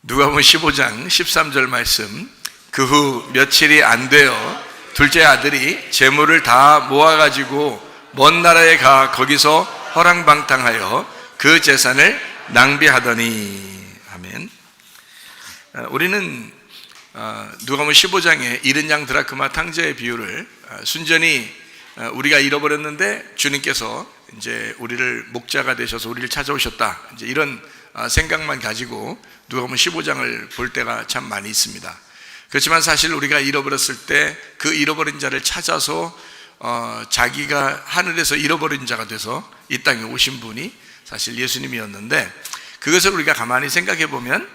누가복음 15장 13절 말씀. 그 후 며칠이 안 되어 둘째 아들이 재물을 다 모아가지고 먼 나라에 가 거기서 허랑방탕하여 그 재산을 낭비하더니. 아멘. 우리는 누가복음 15장의 잃은 양 드라크마 탕자의 비유를 순전히 우리가 잃어버렸는데 주님께서 이제 우리를 목자가 되셔서 우리를 찾아오셨다, 이제 이런 생각만 가지고 누가복음 15장을 볼 때가 참 많이 있습니다. 그렇지만 사실 우리가 잃어버렸을 때 그 잃어버린 자를 찾아서 자기가 하늘에서 잃어버린 자가 돼서 이 땅에 오신 분이 사실 예수님이었는데, 그것을 우리가 가만히 생각해 보면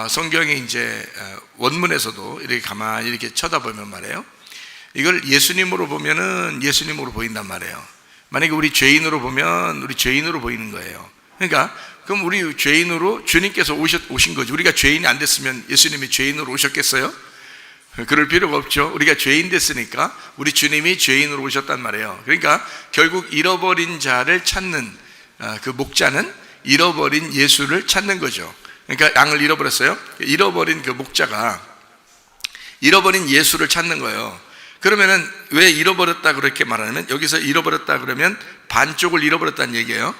성경에 이제 원문에서도 이렇게 가만히 이렇게 쳐다보면 말이에요, 이걸 예수님으로 보면은 예수님으로 보인단 말이에요. 만약에 우리 죄인으로 보면 우리 죄인으로 보이는 거예요. 그러니까 그럼 우리 죄인으로 주님께서 오신 거죠. 우리가 죄인이 안 됐으면 예수님이 죄인으로 오셨겠어요? 그럴 필요가 없죠. 우리가 죄인 됐으니까 우리 주님이 죄인으로 오셨단 말이에요. 그러니까 결국 잃어버린 자를 찾는 그 목자는 잃어버린 예수를 찾는 거죠. 그러니까 양을 잃어버렸어요. 잃어버린 그 목자가 잃어버린 예수를 찾는 거예요. 그러면은 왜 잃어버렸다 그렇게 말하냐면, 여기서 잃어버렸다 그러면 반쪽을 잃어버렸다는 얘기예요.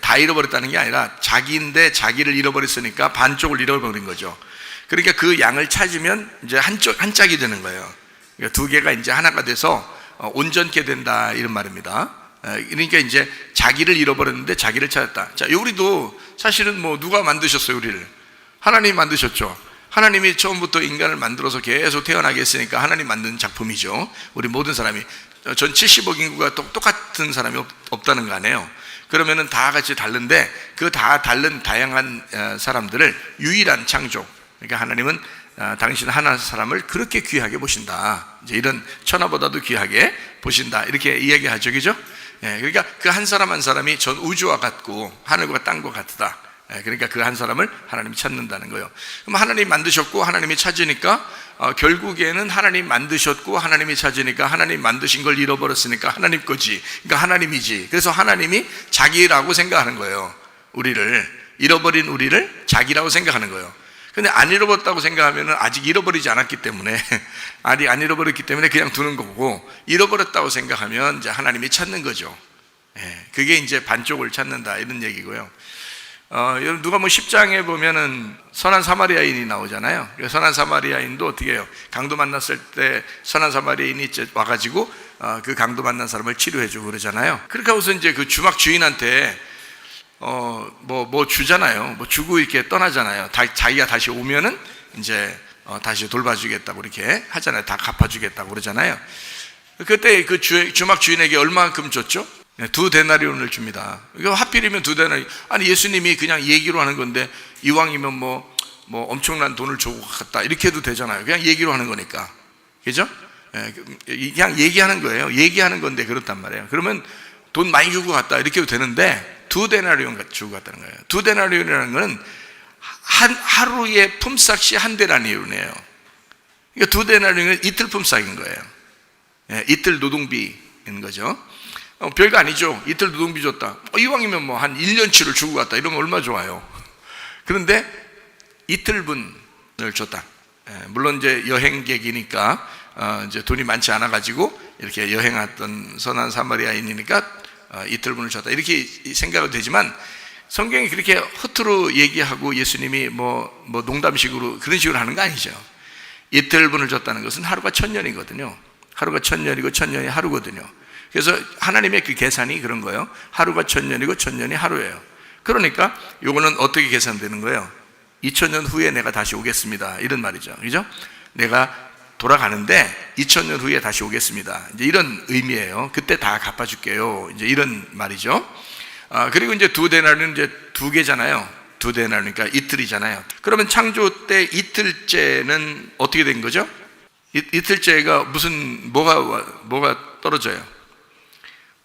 다 잃어버렸다는 게 아니라 자기인데 자기를 잃어버렸으니까 반쪽을 잃어버린 거죠. 그러니까 그 양을 찾으면 이제 한 짝이 되는 거예요. 그러니까 두 개가 이제 하나가 돼서 온전케 된다, 이런 말입니다. 그러니까 이제 자기를 잃어버렸는데 자기를 찾았다. 자, 우리도 사실은 뭐 누가 만드셨어요? 우리를 하나님이 만드셨죠. 하나님이 처음부터 인간을 만들어서 계속 태어나게 했으니까 하나님 만든 작품이죠. 우리 모든 사람이, 전 70억 인구가 똑같은 사람이 없다는 거 아니에요. 그러면은 다 같이 다른데 그 다 다른 다양한 사람들을 유일한 창조, 그러니까 하나님은 당신 하나 사람을 그렇게 귀하게 보신다, 이제 이런 천하보다도 귀하게 보신다, 이렇게 이야기하죠, 그죠? 그러니까 그 한 사람 한 사람이 전 우주와 같고 하늘과 땅과 같다. 그러니까 그 한 사람을 하나님이 찾는다는 거예요. 그럼 하나님이 만드셨고 하나님이 찾으니까 결국에는 하나님 만드셨고 하나님이 찾으니까 하나님 만드신 걸 잃어버렸으니까 하나님 거지, 그러니까 하나님이지. 그래서 하나님이 자기라고 생각하는 거예요. 우리를 잃어버린 우리를 자기라고 생각하는 거예요. 근데 안 잃어버렸다고 생각하면 아직 잃어버리지 않았기 때문에, 아직 안 잃어버렸기 때문에 그냥 두는 거고, 잃어버렸다고 생각하면 이제 하나님이 찾는 거죠. 그게 이제 반쪽을 찾는다, 이런 얘기고요. 여러분 누가복음 10장에 보면은 선한 사마리아인이 나오잖아요. 선한 사마리아인도 어떻게 해요? 강도 만났을 때 선한 사마리아인이 와가지고 그 강도 만난 사람을 치료해주고 그러잖아요. 그렇게 하고서 이제 그 주막 주인한테 뭐 주잖아요. 뭐 주고 이렇게 떠나잖아요. 자기가 다시 오면은 이제 다시 돌봐주겠다고 이렇게 하잖아요. 다 갚아주겠다고 그러잖아요. 그때 그 주막 주인에게 얼마만큼 줬죠? 2데나리온을 줍니다. 이거 하필이면 2데나리온. 아니 예수님이 그냥 얘기로 하는 건데 이왕이면 뭐 엄청난 돈을 주고 갔다 이렇게 해도 되잖아요. 그냥 얘기로 하는 거니까, 그죠? 그냥 얘기하는 거예요. 얘기하는 건데 그렇단 말이에요. 그러면 돈 많이 주고 갔다 이렇게 해도 되는데 2데나리온 주고 갔다는 거예요. 2데나리온이라는 거는 하루의 품삯이 1데나리온이에요. 그러니까 2데나리온은 이틀 품삯인 거예요. 이틀 노동비인 거죠. 별거 아니죠. 이틀 노동비 줬다. 이왕이면 뭐 한 1년치를 주고 갔다 이러면 얼마나 좋아요. 그런데 이틀분을 줬다. 물론 이제 여행객이니까 이제 돈이 많지 않아 가지고 이렇게 여행했던 선한 사마리아인이니까 이틀분을 줬다, 이렇게 생각은 되지만 성경이 그렇게 허투루 얘기하고 예수님이 뭐 농담식으로 그런 식으로 하는 거 아니죠. 이틀분을 줬다는 것은 하루가 1000년이거든요. 하루가 1000년이고 1000년이 하루거든요. 그래서 하나님의 그 계산이 그런 거예요. 하루가 1000년이고 1000년이 하루예요. 그러니까 요거는 어떻게 계산되는 거예요? 2000년 후에 내가 다시 오겠습니다, 이런 말이죠, 그죠? 내가 돌아가는데 2000년 후에 다시 오겠습니다, 이제 이런 의미예요. 그때 다 갚아줄게요, 이제 이런 말이죠. 그리고 이제 2데나리온 이제 2개잖아요. 2데나리온 그러니까 이틀이잖아요. 그러면 창조 때 이틀째는 어떻게 된 거죠? 이틀째가 무슨 뭐가 떨어져요?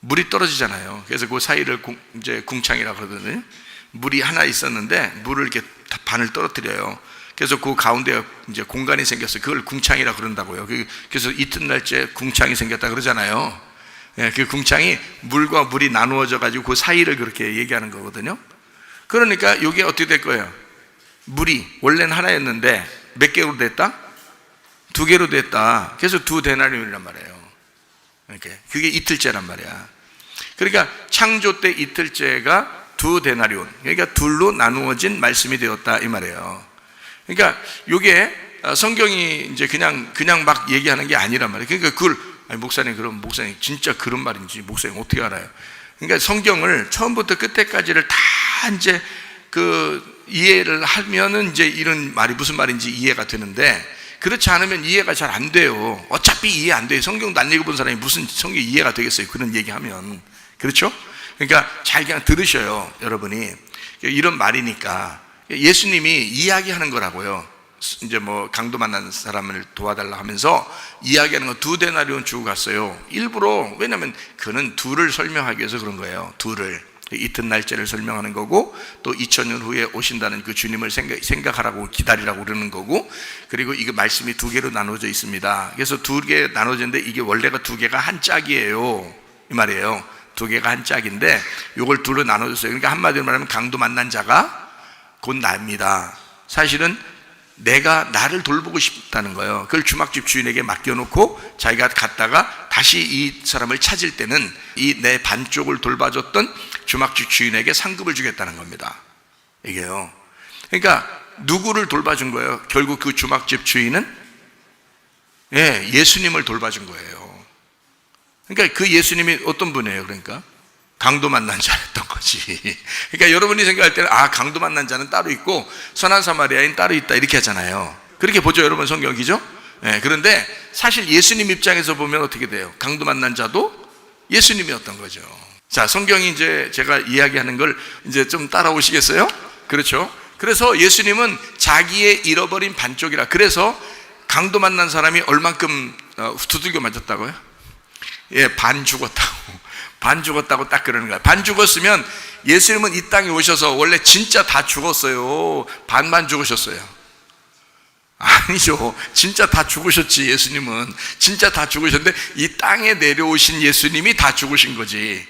물이 떨어지잖아요. 그래서 그 사이를 이제 궁창이라고 그러거든요. 물이 하나 있었는데 물을 이렇게 반을 떨어뜨려요. 그래서 그 가운데 이제 공간이 생겼어요. 그걸 궁창이라고 그런다고요. 그래서 이튿날째 궁창이 생겼다 그러잖아요. 그 궁창이 물과 물이 나누어져 가지고 그 사이를 그렇게 얘기하는 거거든요. 그러니까 이게 어떻게 될 거예요? 물이 원래는 하나였는데 몇 개로 됐다? 2개로 됐다. 그래서 2데나리온이란 말이에요. 이렇게. 그게 이틀째란 말이야. 그러니까 창조 때 이틀째가 2데나리온, 그러니까 둘로 나누어진 말씀이 되었다 이 말이에요. 그러니까 이게 성경이 이제 그냥 막 얘기하는 게 아니란 말이에요. 그러니까 그걸 아니, 목사님 진짜 그런 말인지 목사님 어떻게 알아요? 그러니까 성경을 처음부터 끝에까지를 다 이제 그 이해를 하면은 이제 이런 말이 무슨 말인지 이해가 되는데, 그렇지 않으면 이해가 잘 안 돼요. 어차피 이해 안 돼요. 성경도 안 읽어본 사람이 무슨 성경 이해가 되겠어요? 그런 얘기하면. 그렇죠? 그러니까 잘 그냥 들으셔요, 여러분이. 이런 말이니까 예수님이 이야기하는 거라고요. 이제 뭐 강도 만난 사람을 도와달라 하면서 이야기하는 거 2데나리온 주고 갔어요. 일부러, 왜냐면 그는 둘을 설명하기 위해서 그런 거예요. 둘을, 이튿날짜를 설명하는 거고, 또 2000년 후에 오신다는 그 주님을 생각하라고 기다리라고 그러는 거고, 그리고 이거 말씀이 2개로 나눠져 있습니다. 그래서 2개 나눠졌는데 이게 원래가 2개가 한 짝이에요 이 말이에요. 2개가 한 짝인데 이걸 둘로 나눠줬어요. 그러니까 한마디로 말하면 강도 만난 자가 곧 나입니다. 사실은 내가 나를 돌보고 싶다는 거예요. 그걸 주막집 주인에게 맡겨놓고 자기가 갔다가 다시 이 사람을 찾을 때는 이 내 반쪽을 돌봐줬던 주막집 주인에게 상급을 주겠다는 겁니다. 이게요. 그러니까 누구를 돌봐준 거예요? 결국 그 주막집 주인은 예수님을 돌봐준 거예요. 그러니까 그 예수님이 어떤 분이에요? 그러니까 강도 만난 자였던 거지. 그러니까 여러분이 생각할 때는 강도 만난 자는 따로 있고 선한 사마리아인 따로 있다 이렇게 하잖아요. 그렇게 보죠, 여러분 성경이죠? 그런데 사실 예수님 입장에서 보면 어떻게 돼요? 강도 만난 자도 예수님이었던 거죠. 자, 성경이 이제 제가 이야기하는 걸 이제 좀 따라오시겠어요? 그렇죠? 그래서 예수님은 자기의 잃어버린 반쪽이라, 그래서 강도 만난 사람이 얼만큼 두들겨 맞았다고요? 반 죽었다고 딱 그러는 거야. 반 죽었으면 예수님은 이 땅에 오셔서 원래 진짜 다 죽었어요? 반만 죽으셨어요? 아니죠. 진짜 다 죽으셨지. 예수님은 진짜 다 죽으셨는데 이 땅에 내려오신 예수님이 다 죽으신 거지.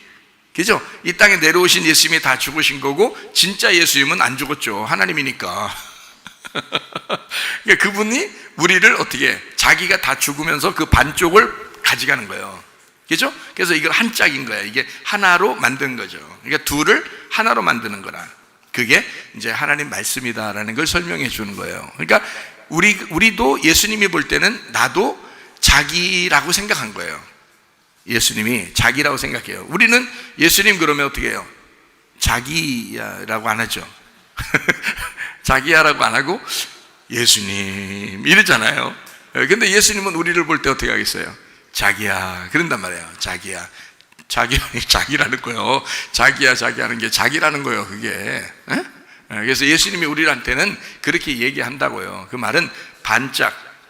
그죠? 이 땅에 내려오신 예수님이 다 죽으신 거고, 진짜 예수님은 안 죽었죠. 하나님이니까. 그러니까 그분이 우리를 어떻게, 자기가 다 죽으면서 그 반쪽을 가져가는 거예요. 그죠? 그래서 이걸 한 짝인 거야. 이게 하나로 만든 거죠. 그러니까 둘을 하나로 만드는 거라. 그게 이제 하나님 말씀이다라는 걸 설명해 주는 거예요. 그러니까 우리도 예수님이 볼 때는 나도 자기라고 생각한 거예요. 예수님이 자기라고 생각해요. 우리는 예수님 그러면 어떻게 해요? 자기야라고 안 하죠. 자기야라고 안 하고 예수님 이러잖아요. 근데 예수님은 우리를 볼 때 어떻게 하겠어요? 자기야 그런단 말이에요. 자기라는 거예요. 자기야 하는 게 자기라는 거예요. 그게. 그래서 예수님이 우리한테는 그렇게 얘기한다고요. 그 말은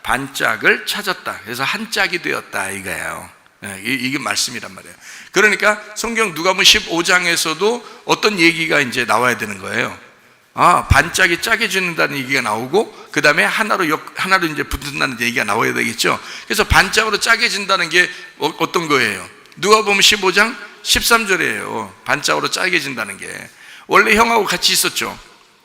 반짝을 찾았다. 그래서 한 짝이 되었다 이거예요. 이게 말씀이란 말이에요. 그러니까 성경 누가복음 15장에서도 어떤 얘기가 이제 나와야 되는 거예요. 반짝이 짜게진다는 얘기가 나오고, 그 다음에 하나로 이제 붙는다는 얘기가 나와야 되겠죠. 그래서 반짝으로 짜게진다는 게 어떤 거예요? 누가복음 15장 13절이에요. 반짝으로 짜게진다는 게 원래 형하고 같이 있었죠.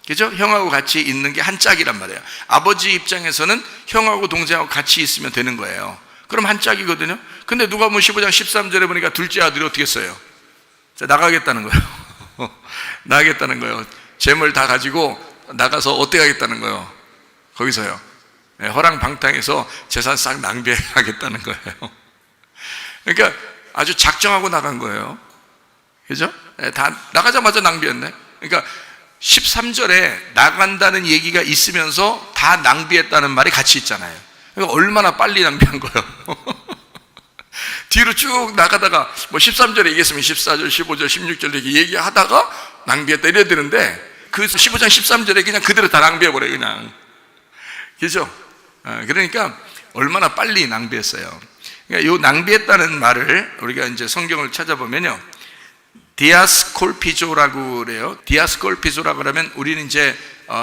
그죠? 형하고 같이 있는 게 한 짝이란 말이에요. 아버지 입장에서는 형하고 동생하고 같이 있으면 되는 거예요. 그럼 한 짝이거든요. 근데 누가복음 15장 13절에 보니까 둘째 아들이 어떻게 했어요? 나가겠다는 거예요. 나가겠다는 거예요. 재물 다 가지고 나가서 어떻게 하겠다는 거예요? 거기서요. 허랑방탕해서 재산 싹 낭비하겠다는 거예요. 그러니까 아주 작정하고 나간 거예요. 그죠? 다 나가자마자 낭비했네. 그러니까 13절에 나간다는 얘기가 있으면서 다 낭비했다는 말이 같이 있잖아요. 그러니까 얼마나 빨리 낭비한 거예요. 뒤로 쭉 나가다가 뭐 13절에 얘기했으면 14절, 15절, 16절 이렇게 얘기하다가 낭비했다 이래야 되는데, 그 15장 13절에 그냥 그대로 다 낭비해버려요. 그냥. 그죠? 그러니까 얼마나 빨리 낭비했어요. 그러니까 이 낭비했다는 말을 우리가 이제 성경을 찾아보면요, 디아스콜피조라고 그래요. 디아스콜피조라고 그러면 우리는 이제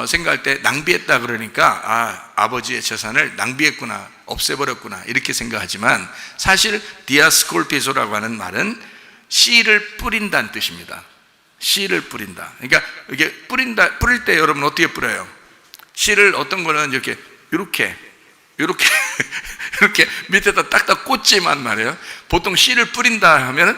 생각할 때 낭비했다 그러니까 아버지의 재산을 낭비했구나, 없애버렸구나 이렇게 생각하지만, 사실 디아스콜피조라고 하는 말은 씨를 뿌린다는 뜻입니다. 씨를 뿌린다. 그러니까 이게 뿌릴 때 여러분 어떻게 뿌려요? 씨를 어떤 거는 이렇게 이렇게 밑에다 딱딱 꽂지만 말이에요. 보통 씨를 뿌린다 하면은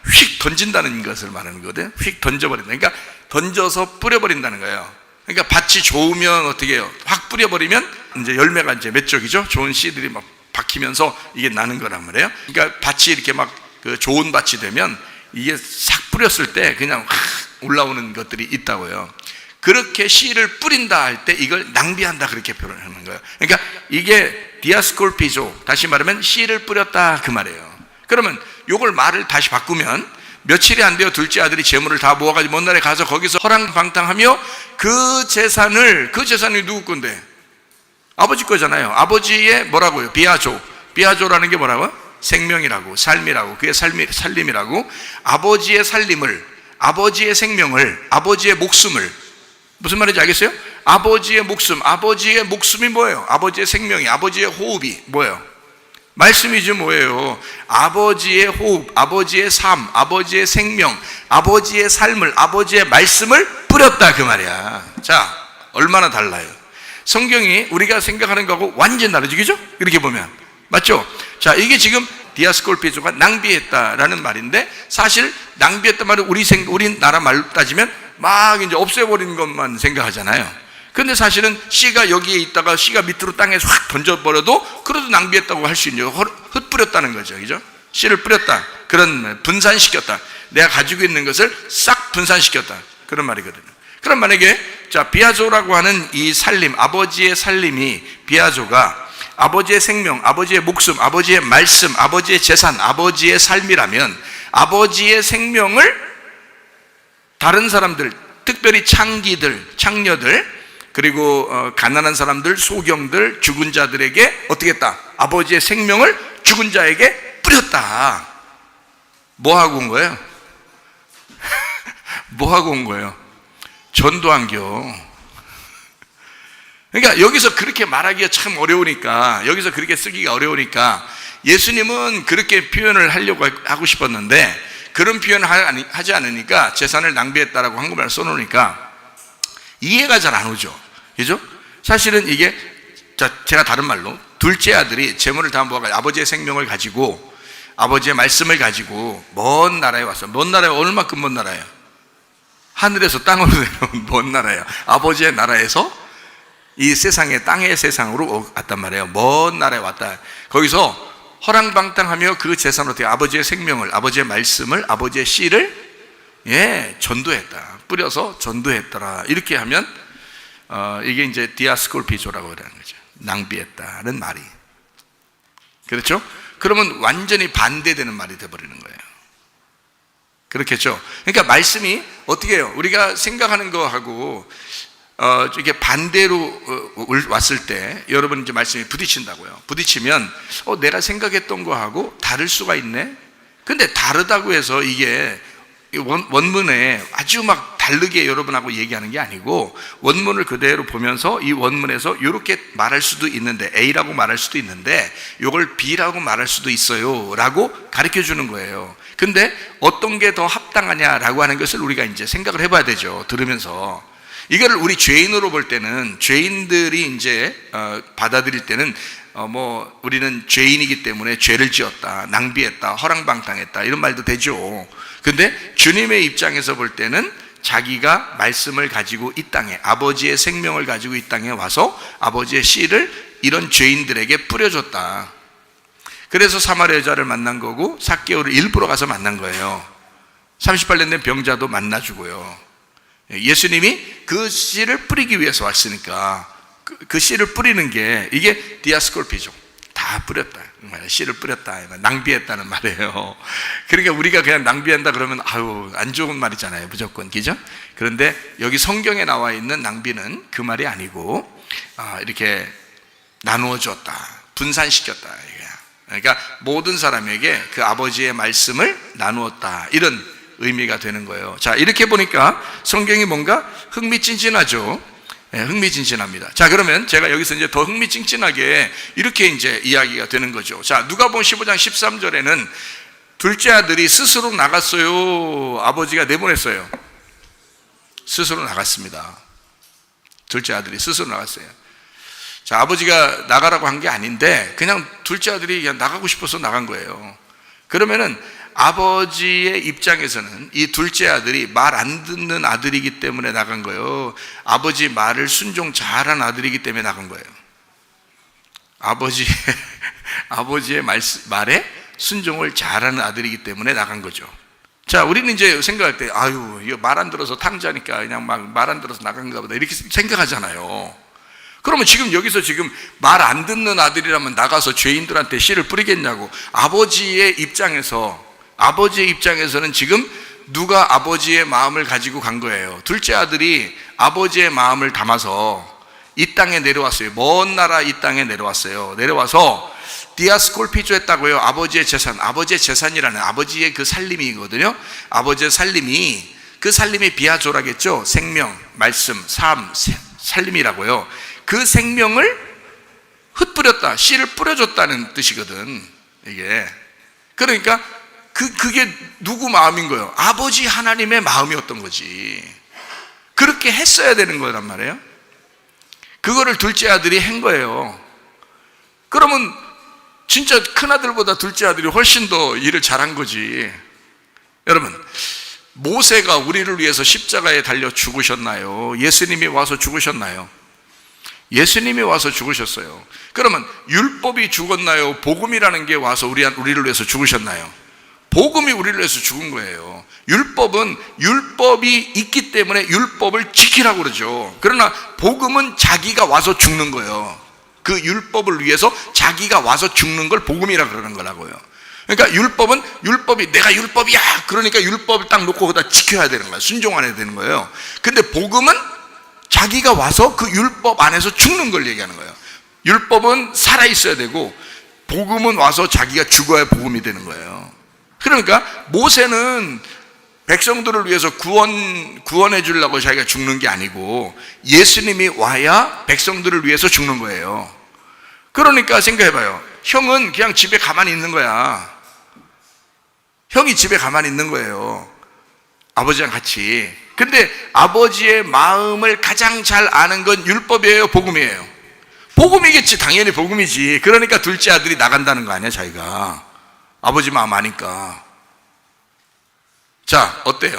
휙 던진다는 것을 말하는 거거든요. 휙 던져버린다. 그러니까 던져서 뿌려버린다는 거예요. 그러니까 밭이 좋으면 어떻게 해요? 확 뿌려버리면 이제 열매가 이제 몇 쪽이죠? 좋은 씨들이 막 박히면서 이게 나는 거란 말이에요. 그러니까 밭이 이렇게 막 그 좋은 밭이 되면 이게 싹 뿌렸을 때 그냥 확 올라오는 것들이 있다고요. 그렇게 씨를 뿌린다 할 때 이걸 낭비한다 그렇게 표현하는 거예요. 그러니까 이게 디아스콜피조, 다시 말하면 씨를 뿌렸다 그 말이에요. 그러면 요걸 말을 다시 바꾸면 며칠이 안 되어 둘째 아들이 재물을 다 모아가지고 먼 나라에 가서 거기서 허랑방탕하며 그 재산이 누구 건데? 아버지 거잖아요. 아버지의 뭐라고요? 비아조라는 게 뭐라고요? 생명이라고, 삶이라고, 그게 살림이라고. 아버지의 살림을, 아버지의 생명을, 아버지의 목숨을, 무슨 말인지 알겠어요? 아버지의 목숨이 뭐예요? 아버지의 생명이, 아버지의 호흡이 뭐예요? 말씀이지 뭐예요? 아버지의 호흡, 아버지의 삶, 아버지의 생명, 아버지의 삶을, 아버지의 말씀을 뿌렸다 그 말이야. 자, 얼마나 달라요? 성경이 우리가 생각하는 거하고 완전 다르죠, 그죠? 이렇게 보면 맞죠? 자, 이게 지금 디아스콜피조가 낭비했다라는 말인데, 사실 낭비했단 말은 우리나라 말로 따지면 막 이제 없애버리는 것만 생각하잖아요. 근데 사실은 씨가 여기에 있다가 씨가 밑으로 땅에서 확 던져버려도 그래도 낭비했다고 할 수 있는, 흩뿌렸다는 거죠, 그죠? 씨를 뿌렸다, 그런 분산시켰다, 내가 가지고 있는 것을 싹 분산시켰다, 그런 말이거든요. 그럼 만약에 자, 비아조라고 하는 이 살림, 아버지의 살림이, 비아조가 아버지의 생명, 아버지의 목숨, 아버지의 말씀, 아버지의 재산, 아버지의 삶이라면 아버지의 생명을 다른 사람들, 특별히 창녀들, 그리고 가난한 사람들, 소경들, 죽은 자들에게 어떻게 했다? 아버지의 생명을 죽은 자에게 뿌렸다. 뭐 하고 온 거예요? 뭐 하고 온 거예요? 전도한겨. 그러니까 여기서 그렇게 말하기가 참 어려우니까, 여기서 그렇게 쓰기가 어려우니까 예수님은 그렇게 표현을 하려고 하고 싶었는데 그런 표현을 하지 않으니까 재산을 낭비했다라고 한국말로 써놓으니까 이해가 잘 안 오죠, 그죠? 사실은 이게, 제가 다른 말로 둘째 아들이 재물을 다 모아가지고 아버지의 생명을 가지고, 아버지의 말씀을 가지고 먼 나라에 왔어. 먼 나라에 얼마큼 먼 나라예요? 하늘에서 땅으로 내려온 먼 나라예요. 아버지의 나라에서 이 세상에, 땅의 세상으로 왔단 말이에요. 먼 나라에 왔다. 거기서 허랑방탕하며 그 재산으로 어떻게 아버지의 생명을, 아버지의 말씀을, 아버지의 씨를 전도했다, 뿌려서 전도했더라. 이렇게 하면 이게 이제 디아스콜피조라고 하는 거죠. 낭비했다는 말이. 그렇죠? 그러면 완전히 반대되는 말이 되어버리는 거예요. 그렇겠죠? 그러니까 말씀이 어떻게 해요? 우리가 생각하는 거하고 이게 반대로 왔을 때 여러분 이제 말씀이 부딪힌다고요. 부딪히면 내가 생각했던 거하고 다를 수가 있네. 근데 다르다고 해서 이게 원문에 아주 막 다르게 여러분하고 얘기하는 게 아니고, 원문을 그대로 보면서 이 원문에서 이렇게 말할 수도 있는데, A라고 말할 수도 있는데 이걸 B라고 말할 수도 있어요 라고 가르쳐 주는 거예요. 근데 어떤 게 더 합당하냐라고 하는 것을 우리가 이제 생각을 해봐야 되죠. 들으면서 이거를 우리 죄인으로 볼 때는, 죄인들이 이제 받아들일 때는 우리는 죄인이기 때문에 죄를 지었다, 낭비했다, 허랑방탕했다 이런 말도 되죠. 근데 주님의 입장에서 볼 때는 자기가 말씀을 가지고 이 땅에, 아버지의 생명을 가지고 이 땅에 와서 아버지의 씨를 이런 죄인들에게 뿌려줬다. 그래서 사마리아 여자를 만난 거고 삭개오를 일부러 가서 만난 거예요. 38년 된 병자도 만나주고요. 예수님이 그 씨를 뿌리기 위해서 왔으니까 그 씨를 뿌리는 게 이게 디아스콜피죠. 다 뿌렸다, 씨를 뿌렸다, 낭비했다는 말이에요. 그러니까 우리가 그냥 낭비한다 그러면 아유 안 좋은 말이잖아요, 무조건, 그죠? 그런데 여기 성경에 나와 있는 낭비는 그 말이 아니고 이렇게 나누어 줬다, 분산시켰다. 그러니까 모든 사람에게 그 아버지의 말씀을 나누었다, 이런 의미가 되는 거예요. 자, 이렇게 보니까 성경이 뭔가 흥미진진하죠. 흥미진진합니다. 자, 그러면 제가 여기서 이제 더 흥미진진하게 이렇게 이제 이야기가 되는 거죠. 자, 누가복음 15장 13절에는 둘째 아들이 스스로 나갔어요, 아버지가 내보냈어요? 스스로 나갔습니다. 둘째 아들이 스스로 나갔어요. 자, 아버지가 나가라고 한 게 아닌데 그냥 둘째 아들이 그냥 나가고 싶어서 나간 거예요. 그러면은 아버지의 입장에서는 이 둘째 아들이 말 안 듣는 아들이기 때문에 나간 거예요. 아버지 말을 순종 잘한 아들이기 때문에 나간 거예요. 아버지의 말에 순종을 잘하는 아들이기 때문에 나간 거죠. 자, 우리는 이제 생각할 때, 아유, 이거 말 안 들어서 탕자니까 그냥 막 말 안 들어서 나간가 보다 이렇게 생각하잖아요. 그러면 지금 여기서 지금 말 안 듣는 아들이라면 나가서 죄인들한테 씨를 뿌리겠냐고. 아버지의 입장에서는 지금 누가 아버지의 마음을 가지고 간 거예요? 둘째 아들이 아버지의 마음을 담아서 이 땅에 내려왔어요. 먼 나라 이 땅에 내려왔어요. 내려와서 디아스콜피조 했다고요. 아버지의 재산이라는 아버지의 그 살림이거든요. 아버지의 살림이, 그 살림이 비아조라겠죠. 생명, 말씀, 삶, 살림이라고요. 그 생명을 흩뿌렸다, 씨를 뿌려줬다는 뜻이거든, 이게. 그러니까 그게 누구 마음인 거예요? 아버지 하나님의 마음이었던 거지. 그렇게 했어야 되는 거란 말이에요. 그거를 둘째 아들이 한 거예요. 그러면 진짜 큰아들보다 둘째 아들이 훨씬 더 일을 잘한 거지. 여러분, 모세가 우리를 위해서 십자가에 달려 죽으셨나요? 예수님이 와서 죽으셨나요? 예수님이 와서 죽으셨어요. 그러면 율법이 죽었나요? 복음이라는 게 와서 우리를 위해서 죽으셨나요? 복음이 우리를 위해서 죽은 거예요. 율법이 있기 때문에 율법을 지키라고 그러죠. 그러나 복음은 자기가 와서 죽는 거예요. 그 율법을 위해서 자기가 와서 죽는 걸 복음이라 그러는 거라고요. 그러니까 율법이 내가 율법이야. 그러니까 율법을 딱 놓고 거기다 지켜야 되는 거야. 순종해야 되는 거예요. 근데 복음은 자기가 와서 그 율법 안에서 죽는 걸 얘기하는 거예요. 율법은 살아있어야 되고 복음은 와서 자기가 죽어야 복음이 되는 거예요. 그러니까 모세는 백성들을 위해서 구원해 주려고 자기가 죽는 게 아니고 예수님이 와야 백성들을 위해서 죽는 거예요. 그러니까 생각해봐요. 형은 그냥 집에 가만히 있는 거야. 형이 집에 가만히 있는 거예요. 아버지랑 같이. 근데 아버지의 마음을 가장 잘 아는 건 율법이에요, 복음이에요? 복음이겠지. 당연히 복음이지. 그러니까 둘째 아들이 나간다는 거 아니야, 자기가. 아버지 마음 아니까. 자, 어때요?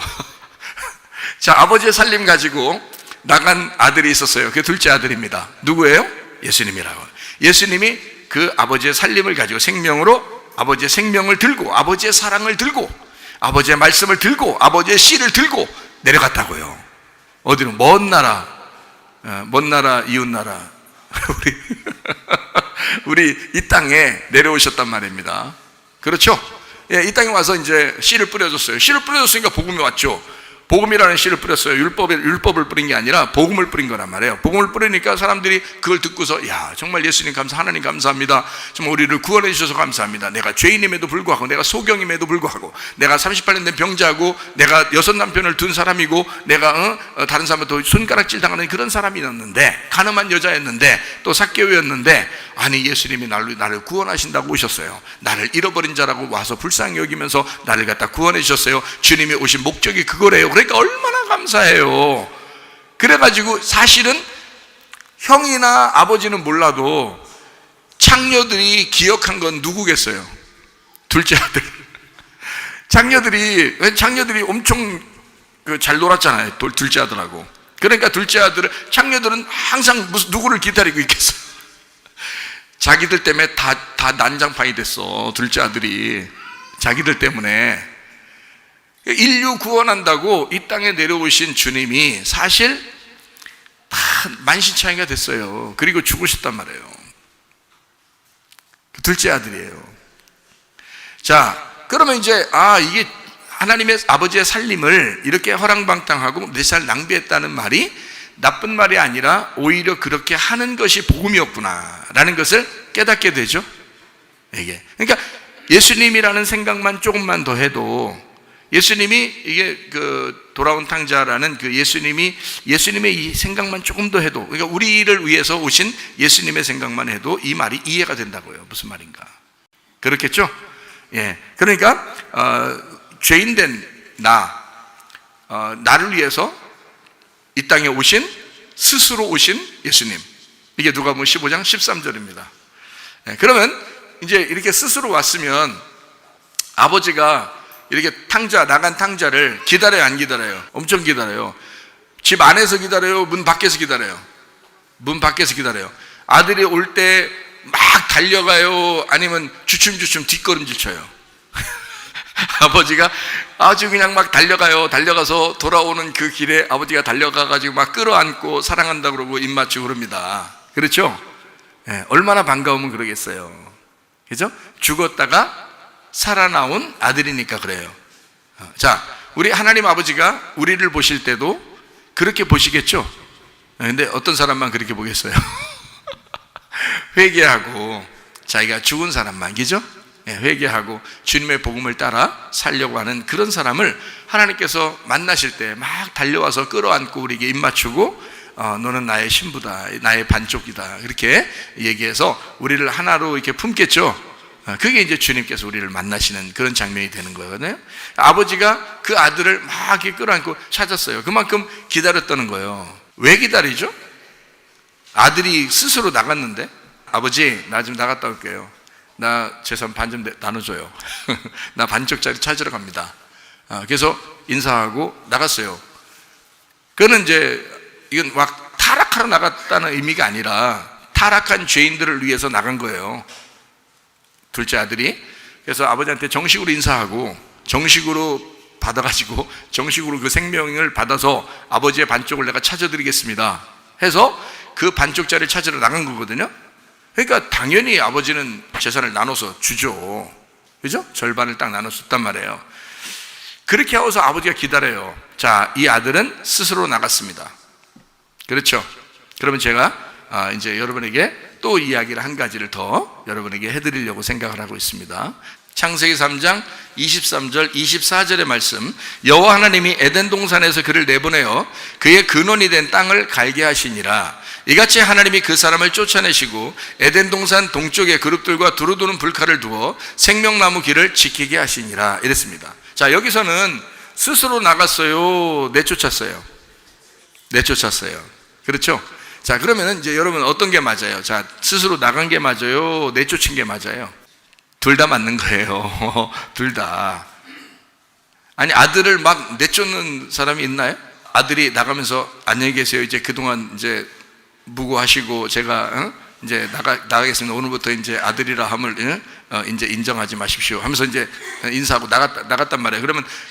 자, 아버지의 살림 가지고 나간 아들이 있었어요. 그게 둘째 아들입니다. 누구예요? 예수님이라고. 예수님이 그 아버지의 살림을 가지고 아버지의 생명을 들고, 아버지의 사랑을 들고, 아버지의 말씀을 들고, 아버지의 씨를 들고 내려갔다고요. 어디로? 먼 나라, 이웃 나라. 우리 이 땅에 내려오셨단 말입니다. 그렇죠? 예, 이 땅에 와서 이제 씨를 뿌려줬어요. 씨를 뿌려줬으니까 복음이 왔죠. 복음이라는 씨를 뿌렸어요. 율법을 뿌린 게 아니라 복음을 뿌린 거란 말이에요. 복음을 뿌리니까 사람들이 그걸 듣고서, 야, 정말 예수님 하나님 감사합니다. 정말 우리를 구원해 주셔서 감사합니다. 내가 죄인임에도 불구하고, 내가 소경임에도 불구하고, 내가 38년 된 병자고, 내가 6남편을 둔 사람이고, 내가 다른 사람한테 손가락질 당하는 그런 사람이었는데, 가늠한 여자였는데, 또 삭개오였는데, 아니 예수님이 나를 구원하신다고 오셨어요. 나를 잃어버린 자라고 와서 불쌍히 여기면서 나를 갖다 구원해 주셨어요. 주님이 오신 목적이 그거래요. 그러니까 얼마나 감사해요. 그래가지고 사실은 형이나 아버지는 몰라도 창녀들이 기억한 건 누구겠어요? 둘째 아들. 창녀들이 엄청 잘 놀았잖아요. 둘째 아들하고. 그러니까 창녀들은 항상 누구를 기다리고 있겠어요? 자기들 때문에 다 난장판이 됐어. 둘째 아들이 자기들 때문에. 인류 구원한다고 이 땅에 내려오신 주님이 사실 다 만신창이가 됐어요. 그리고 죽으셨단 말이에요. 둘째 아들이에요. 자, 그러면 이제 이게 하나님의 아버지의 살림을 이렇게 허랑방탕하고 몇 살 낭비했다는 말이 나쁜 말이 아니라 오히려 그렇게 하는 것이 복음이었구나라는 것을 깨닫게 되죠. 이게. 그러니까 예수님이라는 생각만 조금만 더 해도, 예수님이 이게 돌아온 탕자라는 예수님의 이 생각만 조금 더 해도, 그러니까 우리를 위해서 오신 예수님의 생각만 해도 이 말이 이해가 된다고요. 무슨 말인가? 그렇겠죠? 예. 그러니까 죄인된 나를 위해서 이 땅에 오신 스스로 오신 예수님. 이게 누가복음 15장 13절입니다. 그러면 이제 이렇게 스스로 왔으면 아버지가 이렇게 나간 탕자를 기다려요, 안 기다려요? 엄청 기다려요. 집 안에서 기다려요, 문 밖에서 기다려요? 문 밖에서 기다려요. 아들이 올 때 막 달려가요, 아니면 주춤주춤 뒷걸음질 쳐요? 아버지가 아주 그냥 막 달려가서 돌아오는 그 길에 아버지가 달려가가지고 막 끌어안고 사랑한다 그러고 입 맞추고 그럽니다. 그렇죠? 얼마나 반가우면 그러겠어요. 그죠? 죽었다가 살아나온 아들이니까 그래요. 자, 우리 하나님 아버지가 우리를 보실 때도 그렇게 보시겠죠? 근데 어떤 사람만 그렇게 보겠어요? 회개하고 자기가 죽은 사람만, 그죠? 회개하고 주님의 복음을 따라 살려고 하는 그런 사람을 하나님께서 만나실 때 막 달려와서 끌어안고 우리에게 입 맞추고 너는 나의 신부다, 나의 반쪽이다, 그렇게 얘기해서 우리를 하나로 이렇게 품겠죠. 그게 이제 주님께서 우리를 만나시는 그런 장면이 되는 거거든요. 아버지가 그 아들을 막 이렇게 끌어안고 찾았어요. 그만큼 기다렸다는 거예요. 왜 기다리죠? 아들이 스스로 나갔는데, 아버지 나 좀 나갔다 올게요. 나 재산 반 좀 나눠줘요. 나 반쪽짜리 찾으러 갑니다. 그래서 인사하고 나갔어요. 그거는 이제 이건 막 타락하러 나갔다는 의미가 아니라 타락한 죄인들을 위해서 나간 거예요. 둘째 아들이. 그래서 아버지한테 정식으로 인사하고 정식으로 받아가지고 정식으로 그 생명을 받아서 아버지의 반쪽을 내가 찾아드리겠습니다 해서 그 반쪽짜리를 찾으러 나간 거거든요. 그러니까 당연히 아버지는 재산을 나눠서 주죠. 그죠? 절반을 딱 나눠서 줬단 말이에요. 그렇게 하고서 아버지가 기다려요. 자, 이 아들은 스스로 나갔습니다. 그렇죠? 그러면 제가 이제 여러분에게 또 이야기를 한 가지를 더 여러분에게 해드리려고 생각을 하고 있습니다. 창세기 3장 23절 24절의 말씀, 여호와 하나님이 에덴 동산에서 그를 내보내어 그의 근원이 된 땅을 갈게 하시니라. 이같이 하나님이 그 사람을 쫓아내시고 에덴 동산 동쪽에 그룹들과 두루두는 불칼을 두어 생명나무 길을 지키게 하시니라 이랬습니다. 자, 여기서는 스스로 나갔어요, 내쫓았어요? 내쫓았어요. 그렇죠? 자, 그러면 이제 여러분 어떤 게 맞아요? 자, 스스로 나간 게 맞아요, 내쫓은 게 맞아요? 둘 다 맞는 거예요. 둘 다. 아니, 아들을 막 내쫓는 사람이 있나요? 아들이 나가면서 안녕히 계세요, 이제 그동안 이제 무고하시고 제가 이제 나가겠습니다. 오늘부터 이제 아들이라 함을 이제 인정하지 마십시오 하면서 이제 인사하고 나갔단 말이에요.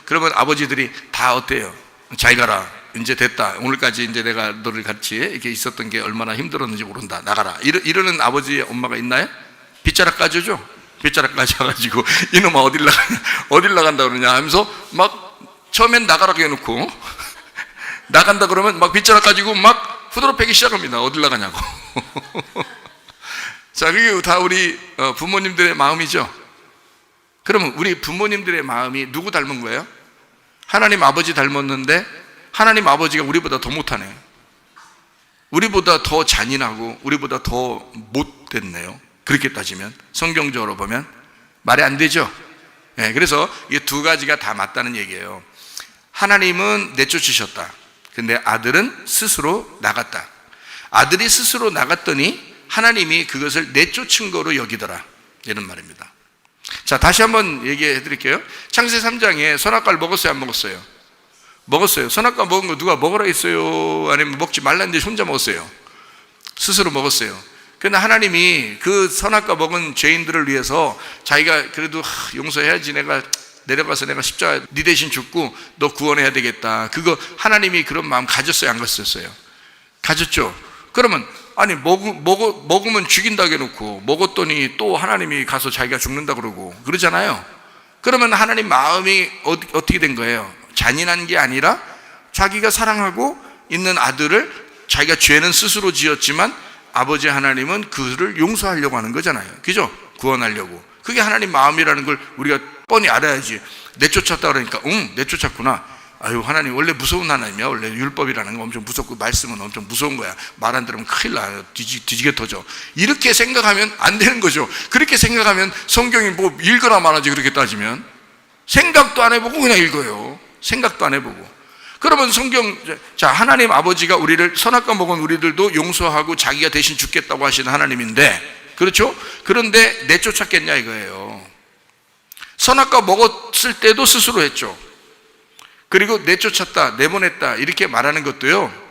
그러면 아버지들이 다 어때요? 잘 가라, 이제 됐다, 오늘까지 이제 내가 너를 같이 이렇게 있었던 게 얼마나 힘들었는지 모른다, 나가라, 이러는 아버지 엄마가 있나요? 빗자락 까주죠. 빗자락 까져가지고 이놈아 어딜 나간다 그러냐 하면서 막 처음엔 나가라고 해놓고 나간다 그러면 막 빗자락 가지고 막 후드로 패기 시작합니다. 어딜 나가냐고. 자, 그게 다 우리 부모님들의 마음이죠. 그러면 우리 부모님들의 마음이 누구 닮은 거예요? 하나님 아버지 닮았는데 하나님 아버지가 우리보다 더 못하네, 우리보다 더 잔인하고 우리보다 더 못됐네요. 그렇게 따지면 성경적으로 보면 말이 안 되죠. 그래서 이 두 가지가 다 맞다는 얘기예요. 하나님은 내쫓으셨다, 근데 아들은 스스로 나갔다. 아들이 스스로 나갔더니 하나님이 그것을 내쫓은 거로 여기더라, 이런 말입니다. 자, 다시 한번 얘기해 드릴게요. 창세기 3장에 선악과를 먹었어요, 안 먹었어요? 먹었어요. 선악과 먹은 거 누가 먹으라 했어요? 아니면 먹지 말라는데 혼자 먹었어요? 스스로 먹었어요. 그런데 하나님이 그 선악과 먹은 죄인들을 위해서 자기가 그래도 용서해야지, 내가 내려가서 내가 십자가 네 대신 죽고 너 구원해야 되겠다, 그거 하나님이 그런 마음 가졌어요, 안 가졌어요? 가졌죠. 그러면 아니 먹으면 죽인다고 해놓고 먹었더니 또 하나님이 가서 자기가 죽는다 그러고 그러잖아요. 그러면 하나님 마음이 어떻게 된 거예요? 잔인한 게 아니라 자기가 사랑하고 있는 아들을, 자기가 죄는 스스로 지었지만 아버지 하나님은 그를 용서하려고 하는 거잖아요. 그죠? 구원하려고. 그게 하나님 마음이라는 걸 우리가 뻔히 알아야지. 내쫓았다 그러니까 내쫓았구나. 아유, 하나님 원래 무서운 하나님이야. 원래 율법이라는 거 엄청 무섭고 말씀은 엄청 무서운 거야. 말 안 들으면 큰일 나, 뒤지게 터져. 이렇게 생각하면 안 되는 거죠. 그렇게 생각하면 성경이 뭐 읽거나 말하지. 그렇게 따지면 생각도 안 해보고 그냥 읽어요. 생각도 안 해보고. 그러면 성경, 자, 하나님 아버지가 우리를, 선악과 먹은 우리들도 용서하고 자기가 대신 죽겠다고 하시는 하나님인데, 그렇죠? 그런데 내쫓았겠냐 이거예요. 선악과 먹었을 때도 스스로 했죠. 그리고 내쫓았다, 내보냈다 이렇게 말하는 것도요,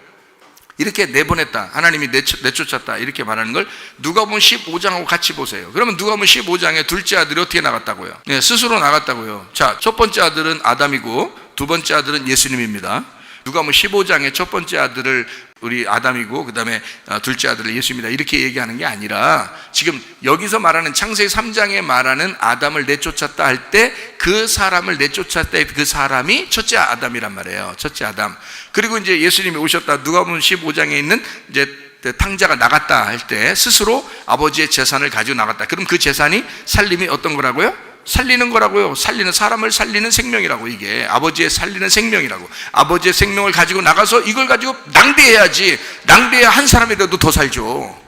이렇게 내보냈다, 하나님이 내쫓았다 이렇게 말하는 걸 누가복음 15장하고 같이 보세요. 그러면 누가복음 15장에 둘째 아들이 어떻게 나갔다고요? 네, 스스로 나갔다고요. 자, 첫 번째 아들은 아담이고 두 번째 아들은 예수님입니다. 누가복음 15장에 첫 번째 아들을 우리 아담이고 그 다음에 둘째 아들을 예수입니다 이렇게 얘기하는 게 아니라, 지금 여기서 말하는 창세기 3장에 말하는 아담을 내쫓았다 할 때 그 사람을 내쫓았을 때 그 사람이 첫째 아담이란 말이에요. 첫째 아담. 그리고 이제 예수님이 오셨다, 누가복음 15장에 있는 이제 탕자가 나갔다 할 때 스스로 아버지의 재산을 가지고 나갔다. 그럼 그 재산이 살림이 어떤 거라고요? 살리는 거라고요. 살리는, 사람을 살리는 생명이라고. 이게 아버지의 살리는 생명이라고. 아버지의 생명을 가지고 나가서 이걸 가지고 낭비해야지. 낭비해야 한 사람이라도 더 살죠.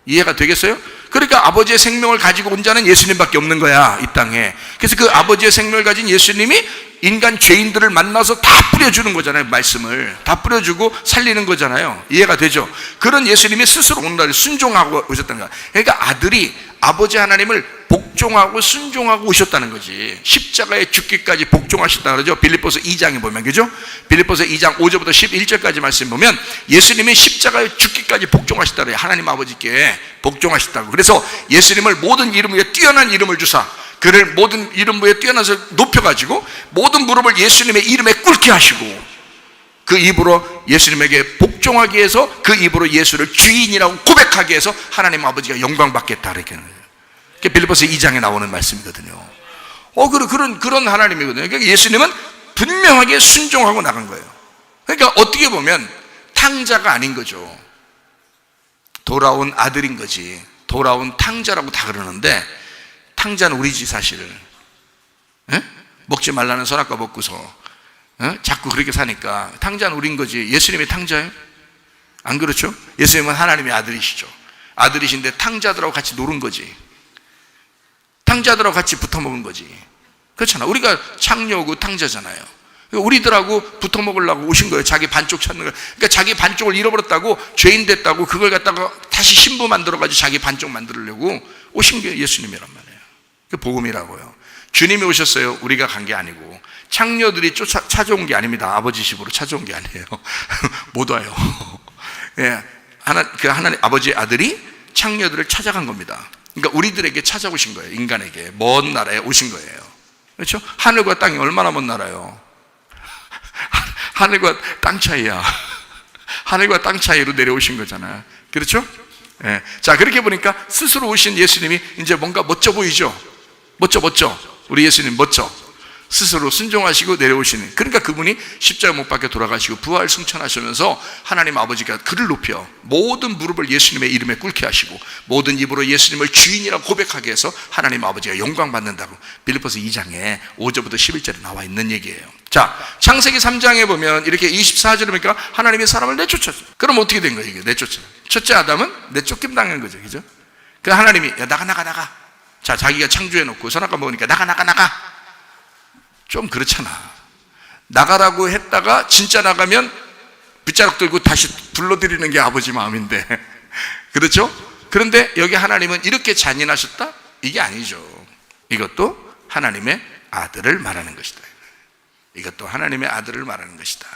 이해가 되겠어요? 그러니까 아버지의 생명을 가지고 온 자는 예수님밖에 없는 거야, 이 땅에. 그래서 그 아버지의 생명을 가진 예수님이 인간 죄인들을 만나서 다 뿌려주는 거잖아요. 말씀을 다 뿌려주고 살리는 거잖아요. 이해가 되죠? 그런 예수님이 스스로 오늘날 순종하고 오셨다는 거야. 그러니까 아들이 아버지 하나님을 복종하고 순종하고 오셨다는 거지. 십자가에 죽기까지 복종하셨다 그러죠. 빌립보서 2장에 보면, 그죠? 빌립보서 2장 5절부터 11절까지 말씀 보면 예수님이 십자가에 죽기까지 복종하셨다 그래요. 하나님 아버지께 복종하셨다고. 그래서 예수님을 모든 이름 위에 뛰어난 이름을 주사, 그를 모든 이름 위에 뛰어나서 높여가지고 모든 무릎을 예수님의 이름에 꿇게 하시고, 그 입으로 예수님에게 복종하기 위해서 그 입으로 예수를 주인이라고 고백하기 위해서 하나님 아버지가 영광 받겠다 이렇게 하는 거예요. 그게 빌립보서 2장에 나오는 말씀이거든요. 그런 하나님이거든요. 그러니까 예수님은 분명하게 순종하고 나간 거예요. 그러니까 어떻게 보면 탕자가 아닌 거죠. 돌아온 아들인 거지. 돌아온 탕자라고 다 그러는데, 탕자는 우리지 사실은. 에? 먹지 말라는 선악과 먹고서 자꾸 그렇게 사니까 탕자는 우린 거지. 예수님이 탕자예요? 안 그렇죠? 예수님은 하나님의 아들이시죠. 아들이신데 탕자들하고 같이 노는 거지. 탕자들하고 같이 붙어먹은 거지. 그렇잖아. 우리가 창녀고 탕자잖아요. 우리들하고 붙어먹으려고 오신 거예요. 자기 반쪽 찾는 거예요. 그러니까 자기 반쪽을 잃어버렸다고, 죄인 됐다고, 그걸 갖다가 다시 신부 만들어가지고 자기 반쪽 만들려고 오신 게 예수님이란 말이에요. 그 복음이라고요. 주님이 오셨어요. 우리가 간 게 아니고. 창녀들이 찾아온 게 아닙니다. 아버지 집으로 찾아온 게 아니에요. 못 와요. 예, 하나님 아버지의 아들이 창녀들을 찾아간 겁니다. 그러니까 우리들에게 찾아오신 거예요. 인간에게 먼 나라에 오신 거예요. 그렇죠? 하늘과 땅이 얼마나 먼 나라요? 하늘과 땅 차이야. 하늘과 땅 차이로 내려오신 거잖아요. 그렇죠? 예. 자, 그렇게 보니까 스스로 오신 예수님이 이제 뭔가 멋져 보이죠? 멋져. 우리 예수님 멋져. 스스로 순종하시고 내려오시는, 그러니까 그분이 십자가 못 박혀 돌아가시고 부활 승천하시면서 하나님 아버지가 그를 높여 모든 무릎을 예수님의 이름에 꿇게 하시고 모든 입으로 예수님을 주인이라고 고백하게 해서 하나님 아버지가 영광 받는다고 빌립보서 2장에 5절부터 11절에 나와 있는 얘기예요. 자, 창세기 3장에 보면 이렇게 24절에 보니까 하나님이 사람을 내쫓았어요. 그럼 어떻게 된 거예요? 이게 내쫓아. 첫째 아담은 내쫓김 당한 거죠. 그죠? 그 하나님이 야, 나가. 자, 자기가 창조해 놓고 선악과 먹으니까 나가. 좀 그렇잖아. 나가라고 했다가 진짜 나가면 빗자루 들고 다시 불러들이는 게 아버지 마음인데 그렇죠? 그런데 여기 하나님은 이렇게 잔인하셨다? 이게 아니죠. 이것도 하나님의 아들을 말하는 것이다. 이것도 하나님의 아들을 말하는 것이다.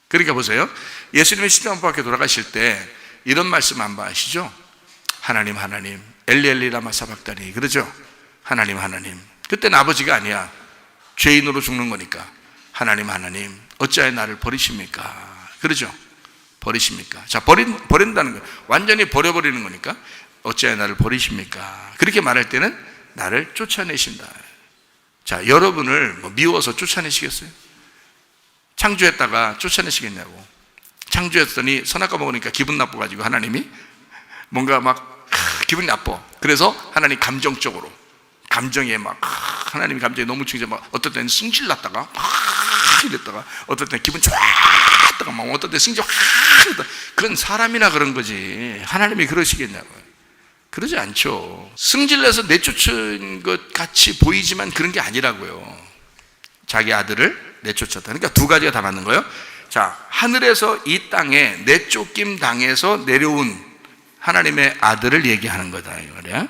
그러니까 보세요. 예수님이 십자가 못 박혀 돌아가실 때 이런 말씀 안 하시죠? 하나님 엘리 라마 사박다니. 그러죠? 하나님 그때는 아버지가 아니야. 죄인으로 죽는 거니까 하나님 어찌하여 나를 버리십니까? 그러죠? 버리십니까? 자, 버린다는 거 완전히 버려버리는 거니까 어찌하여 나를 버리십니까? 그렇게 말할 때는 나를 쫓아내신다. 자, 여러분을 미워서 쫓아내시겠어요? 창조했다가 쫓아내시겠냐고. 창조했더니 선악과 먹으니까 기분 나빠가지고 하나님이 뭔가 막 기분이 나빠. 그래서 하나님 감정에 막 하나님 감정에 너무 충재 막 어떨 때는 승질 났다가 막 이랬다가 어떨 때는 기분 좋았다가 막 어떨 때 승질 확 이랬다가. 그건 사람이나 그런 거지 하나님이 그러시겠냐고요. 그러지 않죠. 승질내서 내쫓은 것 같이 보이지만 그런 게 아니라고요. 자기 아들을 내쫓았다. 그러니까 두 가지가 다 맞는 거예요. 자, 하늘에서 이 땅에 내쫓김 당해서 내려온 하나님의 아들을 얘기하는 거다 이 말이야.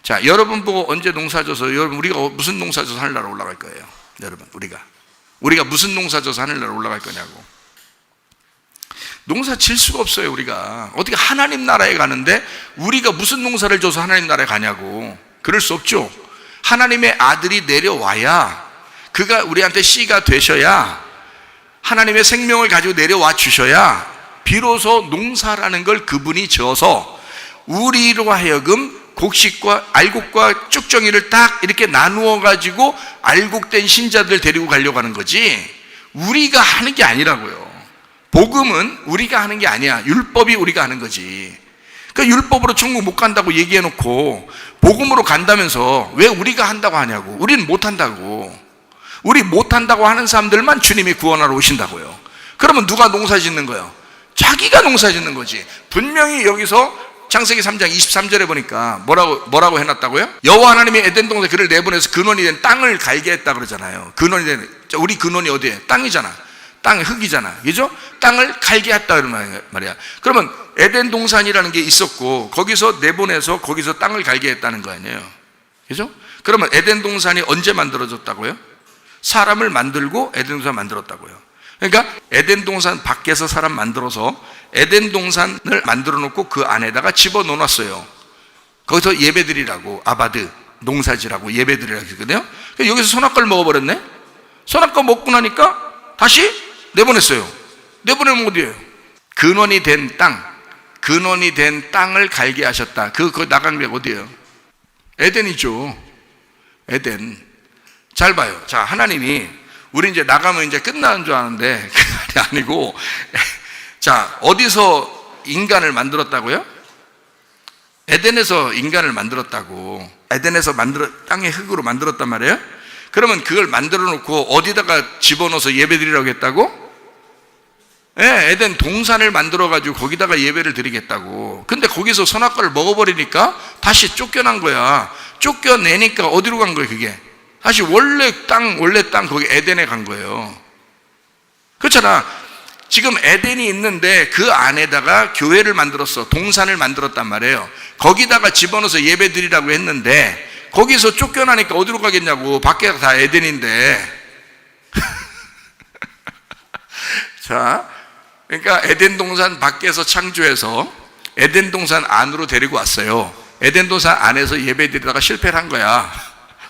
자, 여러분 보고 언제 농사져서, 여러분 우리가 무슨 농사져서 하늘나라 올라갈 거예요? 여러분 우리가 무슨 농사져서 하늘나라 올라갈 거냐고. 농사 질 수가 없어요. 우리가 어떻게 하나님 나라에 가는데 우리가 무슨 농사를 져서 하나님 나라에 가냐고. 그럴 수 없죠. 하나님의 아들이 내려와야, 그가 우리한테 씨가 되셔야, 하나님의 생명을 가지고 내려와 주셔야 비로소 농사라는 걸 그분이 지어서 우리로 하여금 곡식과 알곡과 쭉정이를 딱 이렇게 나누어 가지고 알곡된 신자들 데리고 가려고 하는 거지, 우리가 하는 게 아니라고요. 복음은 우리가 하는 게 아니야. 율법이 우리가 하는 거지. 그러니까 율법으로 천국 못 간다고 얘기해 놓고 복음으로 간다면서 왜 우리가 한다고 하냐고. 우리는 못 한다고. 우리 못 한다고 하는 사람들만 주님이 구원하러 오신다고요. 그러면 누가 농사 짓는 거예요? 자기가 농사 짓는 거지. 분명히 여기서 창세기 3장 23절에 보니까 뭐라고 해놨다고요? 여호와 하나님이 에덴 동산에 그를 내보내서 근원이 된 땅을 갈게 했다 그러잖아요. 근원이 된, 우리 근원이 어디에? 땅이잖아. 땅, 흙이잖아. 그죠? 땅을 갈게 했다 그런 말이야. 그러면 에덴 동산이라는 게 있었고 거기서 내보내서 거기서 땅을 갈게 했다는 거 아니에요. 그죠? 그러면 에덴 동산이 언제 만들어졌다고요? 사람을 만들고 에덴 동산 만들었다고요. 그러니까 에덴 동산 밖에서 사람 만들어서 에덴 동산을 만들어 놓고 그 안에다가 집어넣어 놨어요. 거기서 예배드리라고, 아바드, 농사지라고 예배드리라고 했거든요. 여기서 선악과를 먹어버렸네? 선악과 먹고 나니까 다시 내보냈어요. 내보내면 어디예요? 근원이 된 땅, 근원이 된 땅을 갈게 하셨다. 그 나간 게 어디예요? 에덴이죠. 에덴. 잘 봐요. 자, 하나님이 우리 이제 나가면 이제 끝나는 줄 아는데 그게 아니고, 자, 어디서 인간을 만들었다고요? 에덴에서 인간을 만들었다고. 에덴에서 땅의 흙으로 만들었단 말이에요. 그러면 그걸 만들어 놓고 어디다가 집어넣어서 예배드리라고 했다고? 예, 에덴 동산을 만들어 가지고 거기다가 예배를 드리겠다고. 근데 거기서 선악과를 먹어버리니까 다시 쫓겨난 거야. 쫓겨내니까 어디로 간 거예요? 그게 다시 원래 땅 거기 에덴에 간 거예요. 그렇잖아. 지금 에덴이 있는데 그 안에다가 교회를 만들었어. 동산을 만들었단 말이에요. 거기다가 집어넣어서 예배 드리라고 했는데 거기서 쫓겨나니까 어디로 가겠냐고. 밖에가 다 에덴인데. 자, 그러니까 에덴 동산 밖에서 창조해서 에덴 동산 안으로 데리고 왔어요. 에덴 동산 안에서 예배 드리다가 실패를 한 거야.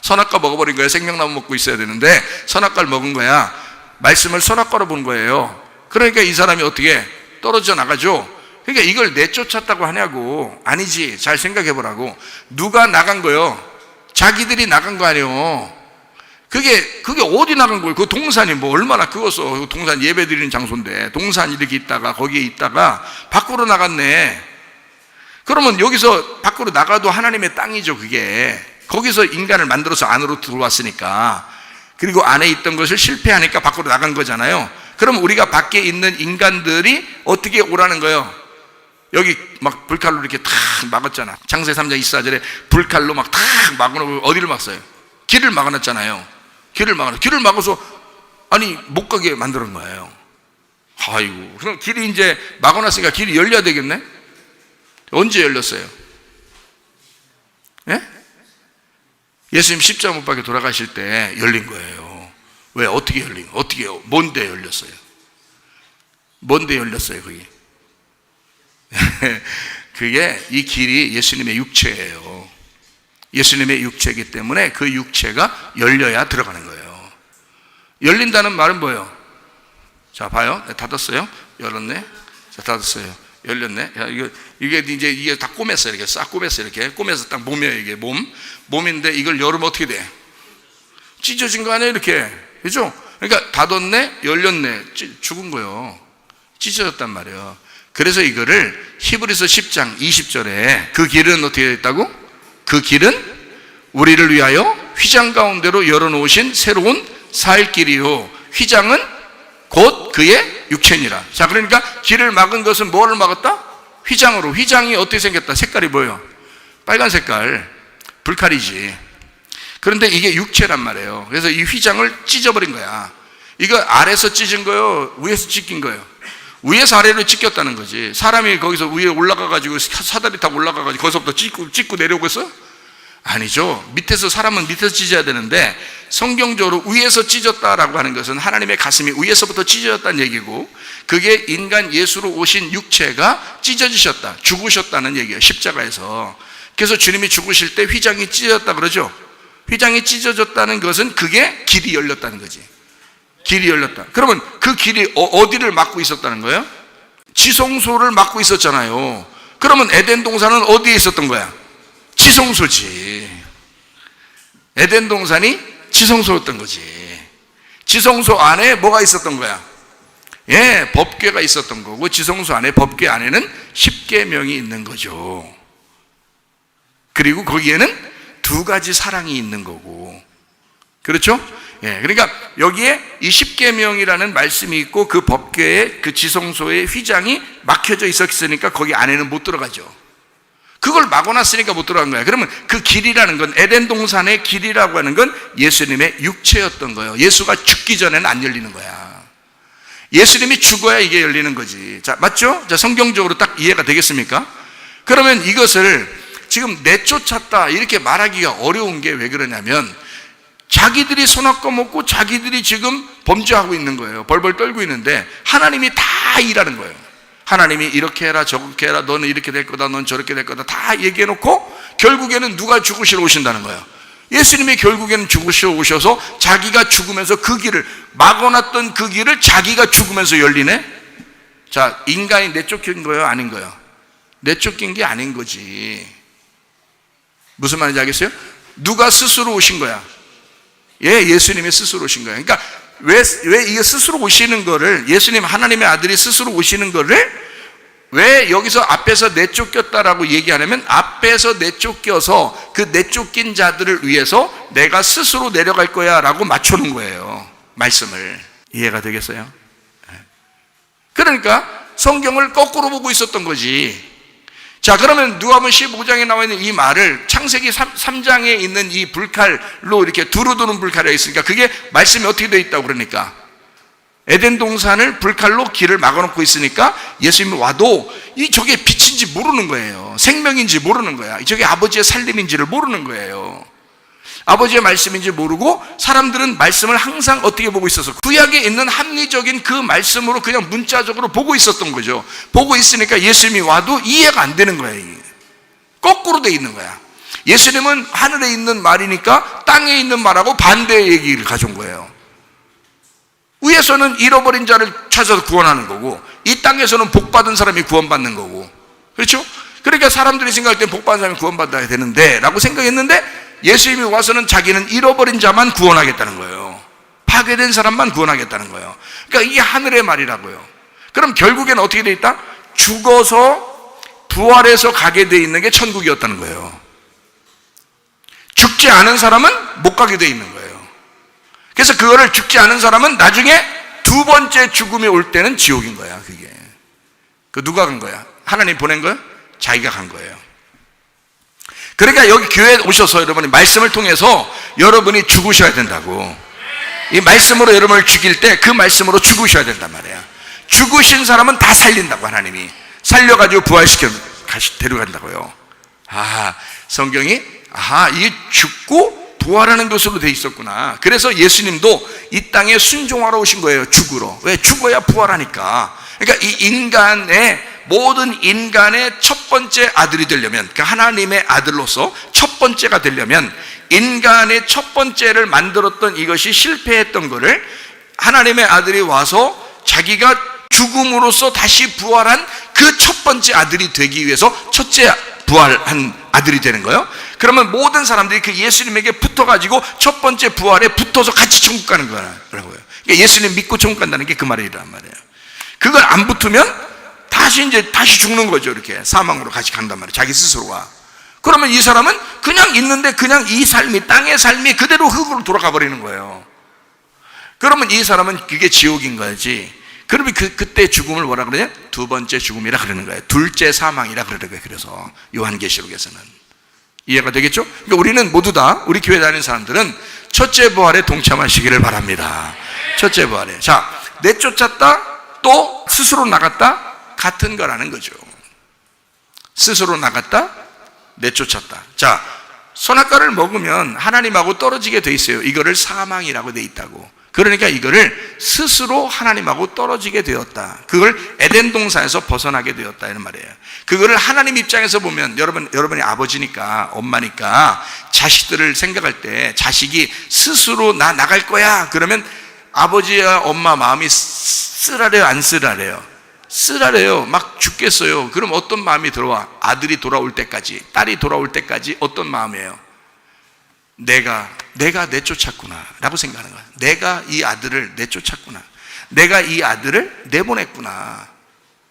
선악과 먹어버린 거예요. 생명나무 먹고 있어야 되는데 선악과를 먹은 거야. 말씀을 선악과로 본 거예요. 그러니까 이 사람이 어떻게 떨어져 나가죠. 그러니까 이걸 내쫓았다고 하냐고. 아니지. 잘 생각해 보라고. 누가 나간 거요? 자기들이 나간 거 아니에요. 그게 어디 나간 거예요? 그 동산이 뭐 얼마나 크겠어. 동산 예배 드리는 장소인데 동산 이렇게 있다가 거기에 있다가 밖으로 나갔네. 그러면 여기서 밖으로 나가도 하나님의 땅이죠. 그게 거기서 인간을 만들어서 안으로 들어왔으니까. 그리고 안에 있던 것을 실패하니까 밖으로 나간 거잖아요. 그럼 우리가 밖에 있는 인간들이 어떻게 오라는 거예요? 여기 막 불칼로 이렇게 탁 막았잖아. 창세기 3장 24절에 불칼로 막 탁 막아놓고 어디를 막았어요? 길을 막아놨잖아요. 길을 막아서 아니 못 가게 만드는 거예요. 아이고, 그럼 길이 이제 막아놨으니까 길이 열려야 되겠네? 언제 열렸어요? 예? 예수님 십자가 못 박혀 돌아가실 때 열린 거예요. 왜? 어떻게 열린 거예요? 어떻게요? 뭔데 열렸어요? 뭔데 열렸어요, 그게? 그게 이 길이 예수님의 육체예요. 예수님의 육체이기 때문에 그 육체가 열려야 들어가는 거예요. 열린다는 말은 뭐예요? 자, 봐요. 닫았어요. 열었네. 자, 닫았어요. 열렸네. 야, 이게 다 꼬맸어요. 이렇게 싹 꼬맸어요. 이렇게 꼬매서 딱 몸이에요. 이게 몸인데 이걸 열으면 어떻게 돼? 찢어진 거 아니에요? 이렇게. 그죠? 그러니까 닫았네, 열렸네, 죽은 거예요. 찢어졌단 말이에요. 그래서 이거를 히브리서 10장 20절에 그 길은 어떻게 됐다고? 그 길은 우리를 위하여 휘장 가운데로 열어놓으신 새로운 살 길이요. 휘장은 곧 그의 육체니라. 자, 그러니까 길을 막은 것은 뭐를 막았다? 휘장으로. 휘장이 어떻게 생겼다? 색깔이 뭐예요? 빨간 색깔. 불칼이지. 그런데 이게 육체란 말이에요. 그래서 이 휘장을 찢어버린 거야. 이거 아래에서 찢은 거요? 위에서 찢긴 거예요? 위에서 아래로 찢겼다는 거지. 사람이 거기서 위에 올라가가지고 사다리 타고 올라가가지고 거기서부터 찢고 내려오고 있어요? 아니죠. 밑에서, 사람은 밑에서 찢어야 되는데 성경적으로 위에서 찢었다라고 하는 것은 하나님의 가슴이 위에서부터 찢어졌다는 얘기고, 그게 인간 예수로 오신 육체가 찢어지셨다, 죽으셨다는 얘기예요, 십자가에서. 그래서 주님이 죽으실 때 휘장이 찢어졌다 그러죠. 휘장이 찢어졌다는 것은 그게 길이 열렸다는 거지. 길이 열렸다. 그러면 그 길이 어디를 막고 있었다는 거예요? 지성소를 막고 있었잖아요. 그러면 에덴 동산은 어디에 있었던 거야? 지성소지. 에덴 동산이 지성소였던 거지. 지성소 안에 뭐가 있었던 거야? 예, 법궤가 있었던 거고, 지성소 안에, 법궤 안에는 십계명이 있는 거죠. 그리고 거기에는 두 가지 사랑이 있는 거고, 그렇죠? 예, 그러니까 여기에 이 십계명이라는 말씀이 있고, 그 법궤에, 그 지성소의 휘장이 막혀져 있었으니까 거기 안에는 못 들어가죠. 그걸 막아놨으니까 못 들어간 거야. 그러면 그 길이라는 건, 에덴 동산의 길이라고 하는 건 예수님의 육체였던 거예요. 예수가 죽기 전에는 안 열리는 거야. 예수님이 죽어야 이게 열리는 거지. 자, 맞죠? 자, 성경적으로 딱 이해가 되겠습니까? 그러면 이것을 지금 내쫓았다 이렇게 말하기가 어려운 게 왜 그러냐면, 자기들이 손아까 먹고 자기들이 지금 범죄하고 있는 거예요. 벌벌 떨고 있는데 하나님이 다 일하는 거예요. 하나님이 이렇게 해라 저렇게 해라, 너는 이렇게 될 거다, 넌 저렇게 될 거다, 다 얘기해 놓고 결국에는 누가 죽으시러 오신다는 거예요? 예수님이 결국에는 죽으시러 오셔서 자기가 죽으면서 그 길을 막아놨던 그 길을 자기가 죽으면서 열리네. 자, 인간이 내쫓긴 거예요, 아닌 거예요? 내쫓긴 게 아닌 거지. 무슨 말인지 알겠어요? 누가 스스로 오신 거야? 예, 예수님이 스스로 오신 거예요. 그러니까 왜 이게 스스로 오시는 거를, 예수님 하나님의 아들이 스스로 오시는 거를 왜 여기서 앞에서 내쫓겼다라고 얘기하냐면, 앞에서 내쫓겨서 그 내쫓긴 자들을 위해서 내가 스스로 내려갈 거야 라고 맞춰놓은 거예요, 말씀을. 이해가 되겠어요? 그러니까 성경을 거꾸로 보고 있었던 거지. 자, 그러면 누가복음 15장에 나와 있는 이 말을 창세기 3장에 있는 이 불칼로 이렇게 두루두는 불칼이 있으니까, 그게 말씀이 어떻게 되어 있다고 그러니까, 에덴 동산을 불칼로 길을 막아놓고 있으니까 예수님이 와도 저게 빛인지 모르는 거예요. 생명인지 모르는 거야. 저게 아버지의 살림인지를 모르는 거예요. 아버지의 말씀인지 모르고 사람들은 말씀을 항상 어떻게 보고 있어서, 구약에 있는 합리적인 그 말씀으로 그냥 문자적으로 보고 있었던 거죠. 보고 있으니까 예수님이 와도 이해가 안 되는 거예요. 거꾸로 돼 있는 거야. 예수님은 하늘에 있는 말이니까 땅에 있는 말하고 반대의 얘기를 가져온 거예요. 위에서는 잃어버린 자를 찾아서 구원하는 거고, 이 땅에서는 복받은 사람이 구원받는 거고, 그렇죠? 그러니까 사람들이 생각할 때 복받은 사람이 구원받아야 되는데 라고 생각했는데, 예수님이 와서는 자기는 잃어버린 자만 구원하겠다는 거예요. 파괴된 사람만 구원하겠다는 거예요. 그러니까 이게 하늘의 말이라고요. 그럼 결국에는 어떻게 돼 있다? 죽어서 부활해서 가게 돼 있는 게 천국이었다는 거예요. 죽지 않은 사람은 못 가게 돼 있는 거예요. 그래서 그거를, 죽지 않은 사람은 나중에 두 번째 죽음이 올 때는 지옥인 거야. 그게 그 누가 간 거야? 하나님 보낸 거야? 자기가 간 거예요. 그러니까 여기 교회에 오셔서 여러분이 말씀을 통해서 여러분이 죽으셔야 된다고. 이 말씀으로 여러분을 죽일 때 그 말씀으로 죽으셔야 된단 말이야. 죽으신 사람은 다 살린다고, 하나님이 살려가지고 부활시켜 데려간다고요. 성경이 이게 죽고 부활하는 것으로 돼 있었구나. 그래서 예수님도 이 땅에 순종하러 오신 거예요. 죽으러. 왜? 죽어야 부활하니까. 그러니까 이 인간의, 모든 인간의 첫 번째 아들이 되려면, 그러니까 하나님의 아들로서 첫 번째가 되려면, 인간의 첫 번째를 만들었던 이것이 실패했던 거를 하나님의 아들이 와서 자기가 죽음으로써 다시 부활한 그 첫 번째 아들이 되기 위해서 첫째 부활한 아들이 되는 거예요. 그러면 모든 사람들이 그 예수님에게 붙어가지고 첫 번째 부활에 붙어서 같이 천국 가는 거라고요. 그러니까 예수님 믿고 천국 간다는 게 그 말이란 말이에요. 그걸 안 붙으면 다시 죽는 거죠. 이렇게 사망으로 같이 간단 말이에요, 자기 스스로가. 그러면 이 사람은 그냥 있는데 그냥 이 삶이, 땅의 삶이 그대로 흙으로 돌아가 버리는 거예요. 그러면 이 사람은 그게 지옥인 거지. 그러면 그때 죽음을 뭐라 그러냐? 두 번째 죽음이라 그러는 거예요. 둘째 사망이라 그러는 거예요. 그래서 요한계시록에서는. 이해가 되겠죠? 그러니까 우리는 모두 다, 우리 교회 다니는 사람들은 첫째 부활에 동참하시기를 바랍니다. 첫째 부활이에요. 자, 내쫓았다, 또 스스로 나갔다, 같은 거라는 거죠. 스스로 나갔다, 내쫓았다. 자, 선악과를 먹으면 하나님하고 떨어지게 돼 있어요. 이거를 사망이라고 돼 있다고. 그러니까 이거를 스스로 하나님하고 떨어지게 되었다. 그걸 에덴 동산에서 벗어나게 되었다 이런 말이에요. 그거를 하나님 입장에서 보면 여러분이 아버지니까, 엄마니까 자식들을 생각할 때 자식이 스스로 나 나갈 거야 그러면 아버지와 엄마 마음이 쓰라래요, 안 쓰라래요? 쓰라래요. 막 죽겠어요. 그럼 어떤 마음이 들어와? 아들이 돌아올 때까지, 딸이 돌아올 때까지 어떤 마음이에요? 내가 내쫓았구나 라고 생각하는 거야. 내가 이 아들을 내쫓았구나, 내가 이 아들을 내보냈구나,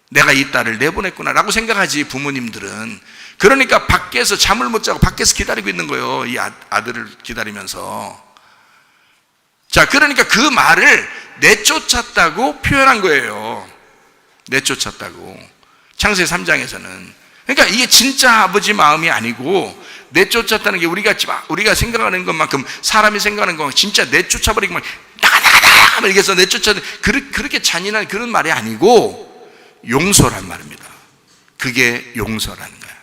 내가 이 딸을 내보냈구나 라고 생각하지, 부모님들은. 그러니까 밖에서 잠을 못 자고 밖에서 기다리고 있는 거예요, 이 아들을 기다리면서. 자, 그러니까 그 말을 내쫓았다고 표현한 거예요. 내쫓았다고. 창세기 3장에서는. 그러니까 이게 진짜 아버지 마음이 아니고, 내쫓았다는 게 우리가 생각하는 것만큼, 사람이 생각하는 것 진짜 내쫓아버리고 막 나가 이렇게 해서 내쫓았는 그렇게 잔인한 그런 말이 아니고 용서란 말입니다. 그게 용서라는 거야.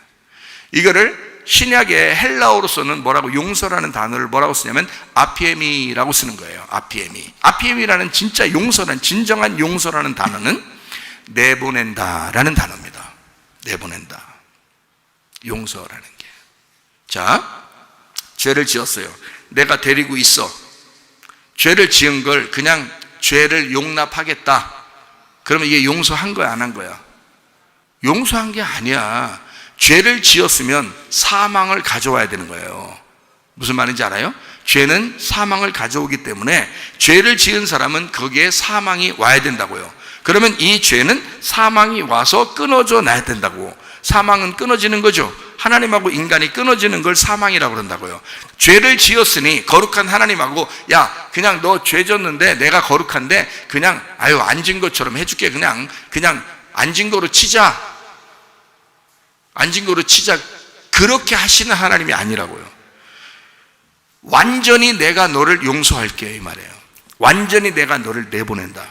이거를 신약의 헬라어로서는 뭐라고, 용서라는 단어를 뭐라고 쓰냐면 아피에미라고 쓰는 거예요. 아피에미라는 진짜 용서란, 진정한 용서라는 단어는 내보낸다라는 단어입니다. 내보낸다, 용서라는 게. 자, 죄를 지었어요. 내가 데리고 있어. 죄를 지은 걸 그냥 죄를 용납하겠다. 그러면 이게 용서한 거야, 안 한 거야? 용서한 게 아니야. 죄를 지었으면 사망을 가져와야 되는 거예요. 무슨 말인지 알아요? 죄는 사망을 가져오기 때문에 죄를 지은 사람은 거기에 사망이 와야 된다고요. 그러면 이 죄는 사망이 와서 끊어져 놔야 된다고. 사망은 끊어지는 거죠. 하나님하고 인간이 끊어지는 걸 사망이라고 그런다고요. 죄를 지었으니 거룩한 하나님하고, 야, 그냥 너 죄 졌는데 내가 거룩한데 그냥 안 진 것처럼 해줄게. 그냥 안 진 거로 치자. 안 진 거로 치자. 그렇게 하시는 하나님이 아니라고요. 완전히 내가 너를 용서할게 이 말이에요. 완전히 내가 너를 내보낸다.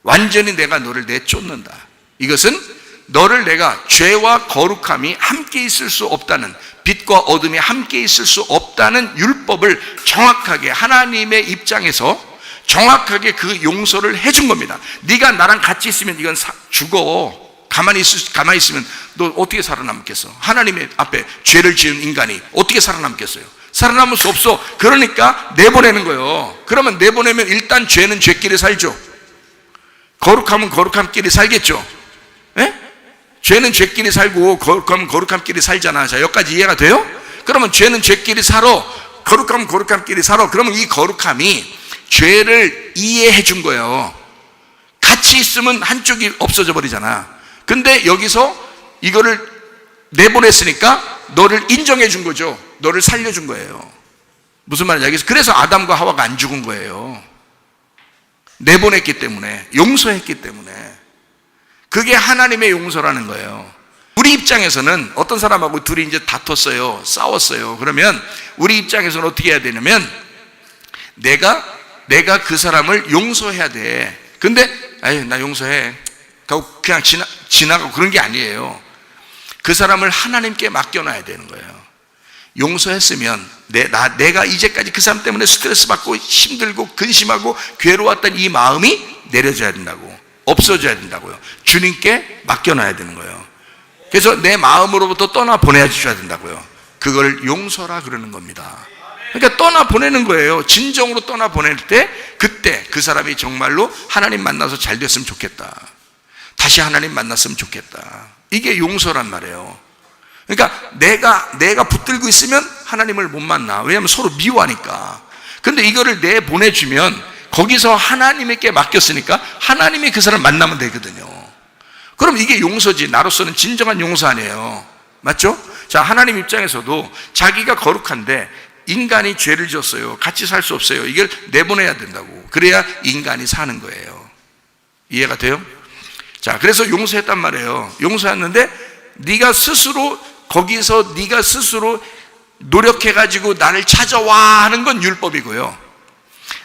완전히 내가 너를 내쫓는다. 이것은 너를 내가 죄와 거룩함이 함께 있을 수 없다는, 빛과 어둠이 함께 있을 수 없다는 율법을 정확하게 하나님의 입장에서 정확하게 그 용서를 해준 겁니다. 네가 나랑 같이 있으면 이건 죽어. 가만히 있으면 너 어떻게 살아남겠어? 하나님의 앞에 죄를 지은 인간이 어떻게 살아남겠어요? 살아남을 수 없어. 그러니까 내보내는 거예요. 그러면 내보내면 일단 죄는 죄끼리 살죠. 거룩함은 거룩함끼리 살겠죠. 예? 죄는 죄끼리 살고 거룩함은 거룩함끼리 살잖아. 자, 여기까지 이해가 돼요? 그러면 죄는 죄끼리 살아, 거룩함은 거룩함끼리 살아. 그러면 이 거룩함이 죄를 이해해 준 거예요. 같이 있으면 한쪽이 없어져 버리잖아. 근데 여기서 이거를 내보냈으니까 너를 인정해 준 거죠. 너를 살려준 거예요. 무슨 말이냐, 여기서 그래서 아담과 하와가 안 죽은 거예요. 내보냈기 때문에, 용서했기 때문에. 그게 하나님의 용서라는 거예요. 우리 입장에서는 어떤 사람하고 둘이 이제 다퉜어요, 싸웠어요. 그러면 우리 입장에서는 어떻게 해야 되냐면, 내가 그 사람을 용서해야 돼. 근데 나 용서해 그냥 지나가고 그런 게 아니에요. 그 사람을 하나님께 맡겨놔야 되는 거예요. 용서했으면 내가 이제까지 그 사람 때문에 스트레스 받고 힘들고 근심하고 괴로웠던 이 마음이 내려져야 된다고, 없어져야 된다고요. 주님께 맡겨놔야 되는 거예요. 그래서 내 마음으로부터 떠나보내야 된다고요. 그걸 용서라 그러는 겁니다. 그러니까 떠나보내는 거예요. 진정으로 떠나보낼 때, 그때 그 사람이 정말로 하나님 만나서 잘 됐으면 좋겠다, 다시 하나님 만났으면 좋겠다. 이게 용서란 말이에요. 그러니까 내가 붙들고 있으면 하나님을 못 만나. 왜냐하면 서로 미워하니까. 근데 이거를 내보내주면 거기서 하나님께 맡겼으니까 하나님이 그 사람 만나면 되거든요. 그럼 이게 용서지. 나로서는 진정한 용서 아니에요. 맞죠? 자, 하나님 입장에서도 자기가 거룩한데 인간이 죄를 지었어요. 같이 살 수 없어요. 이걸 내보내야 된다고. 그래야 인간이 사는 거예요. 이해가 돼요? 자, 그래서 용서했단 말이에요. 용서했는데 네가 스스로 거기서 네가 스스로 노력해가지고 나를 찾아와 하는 건 율법이고요.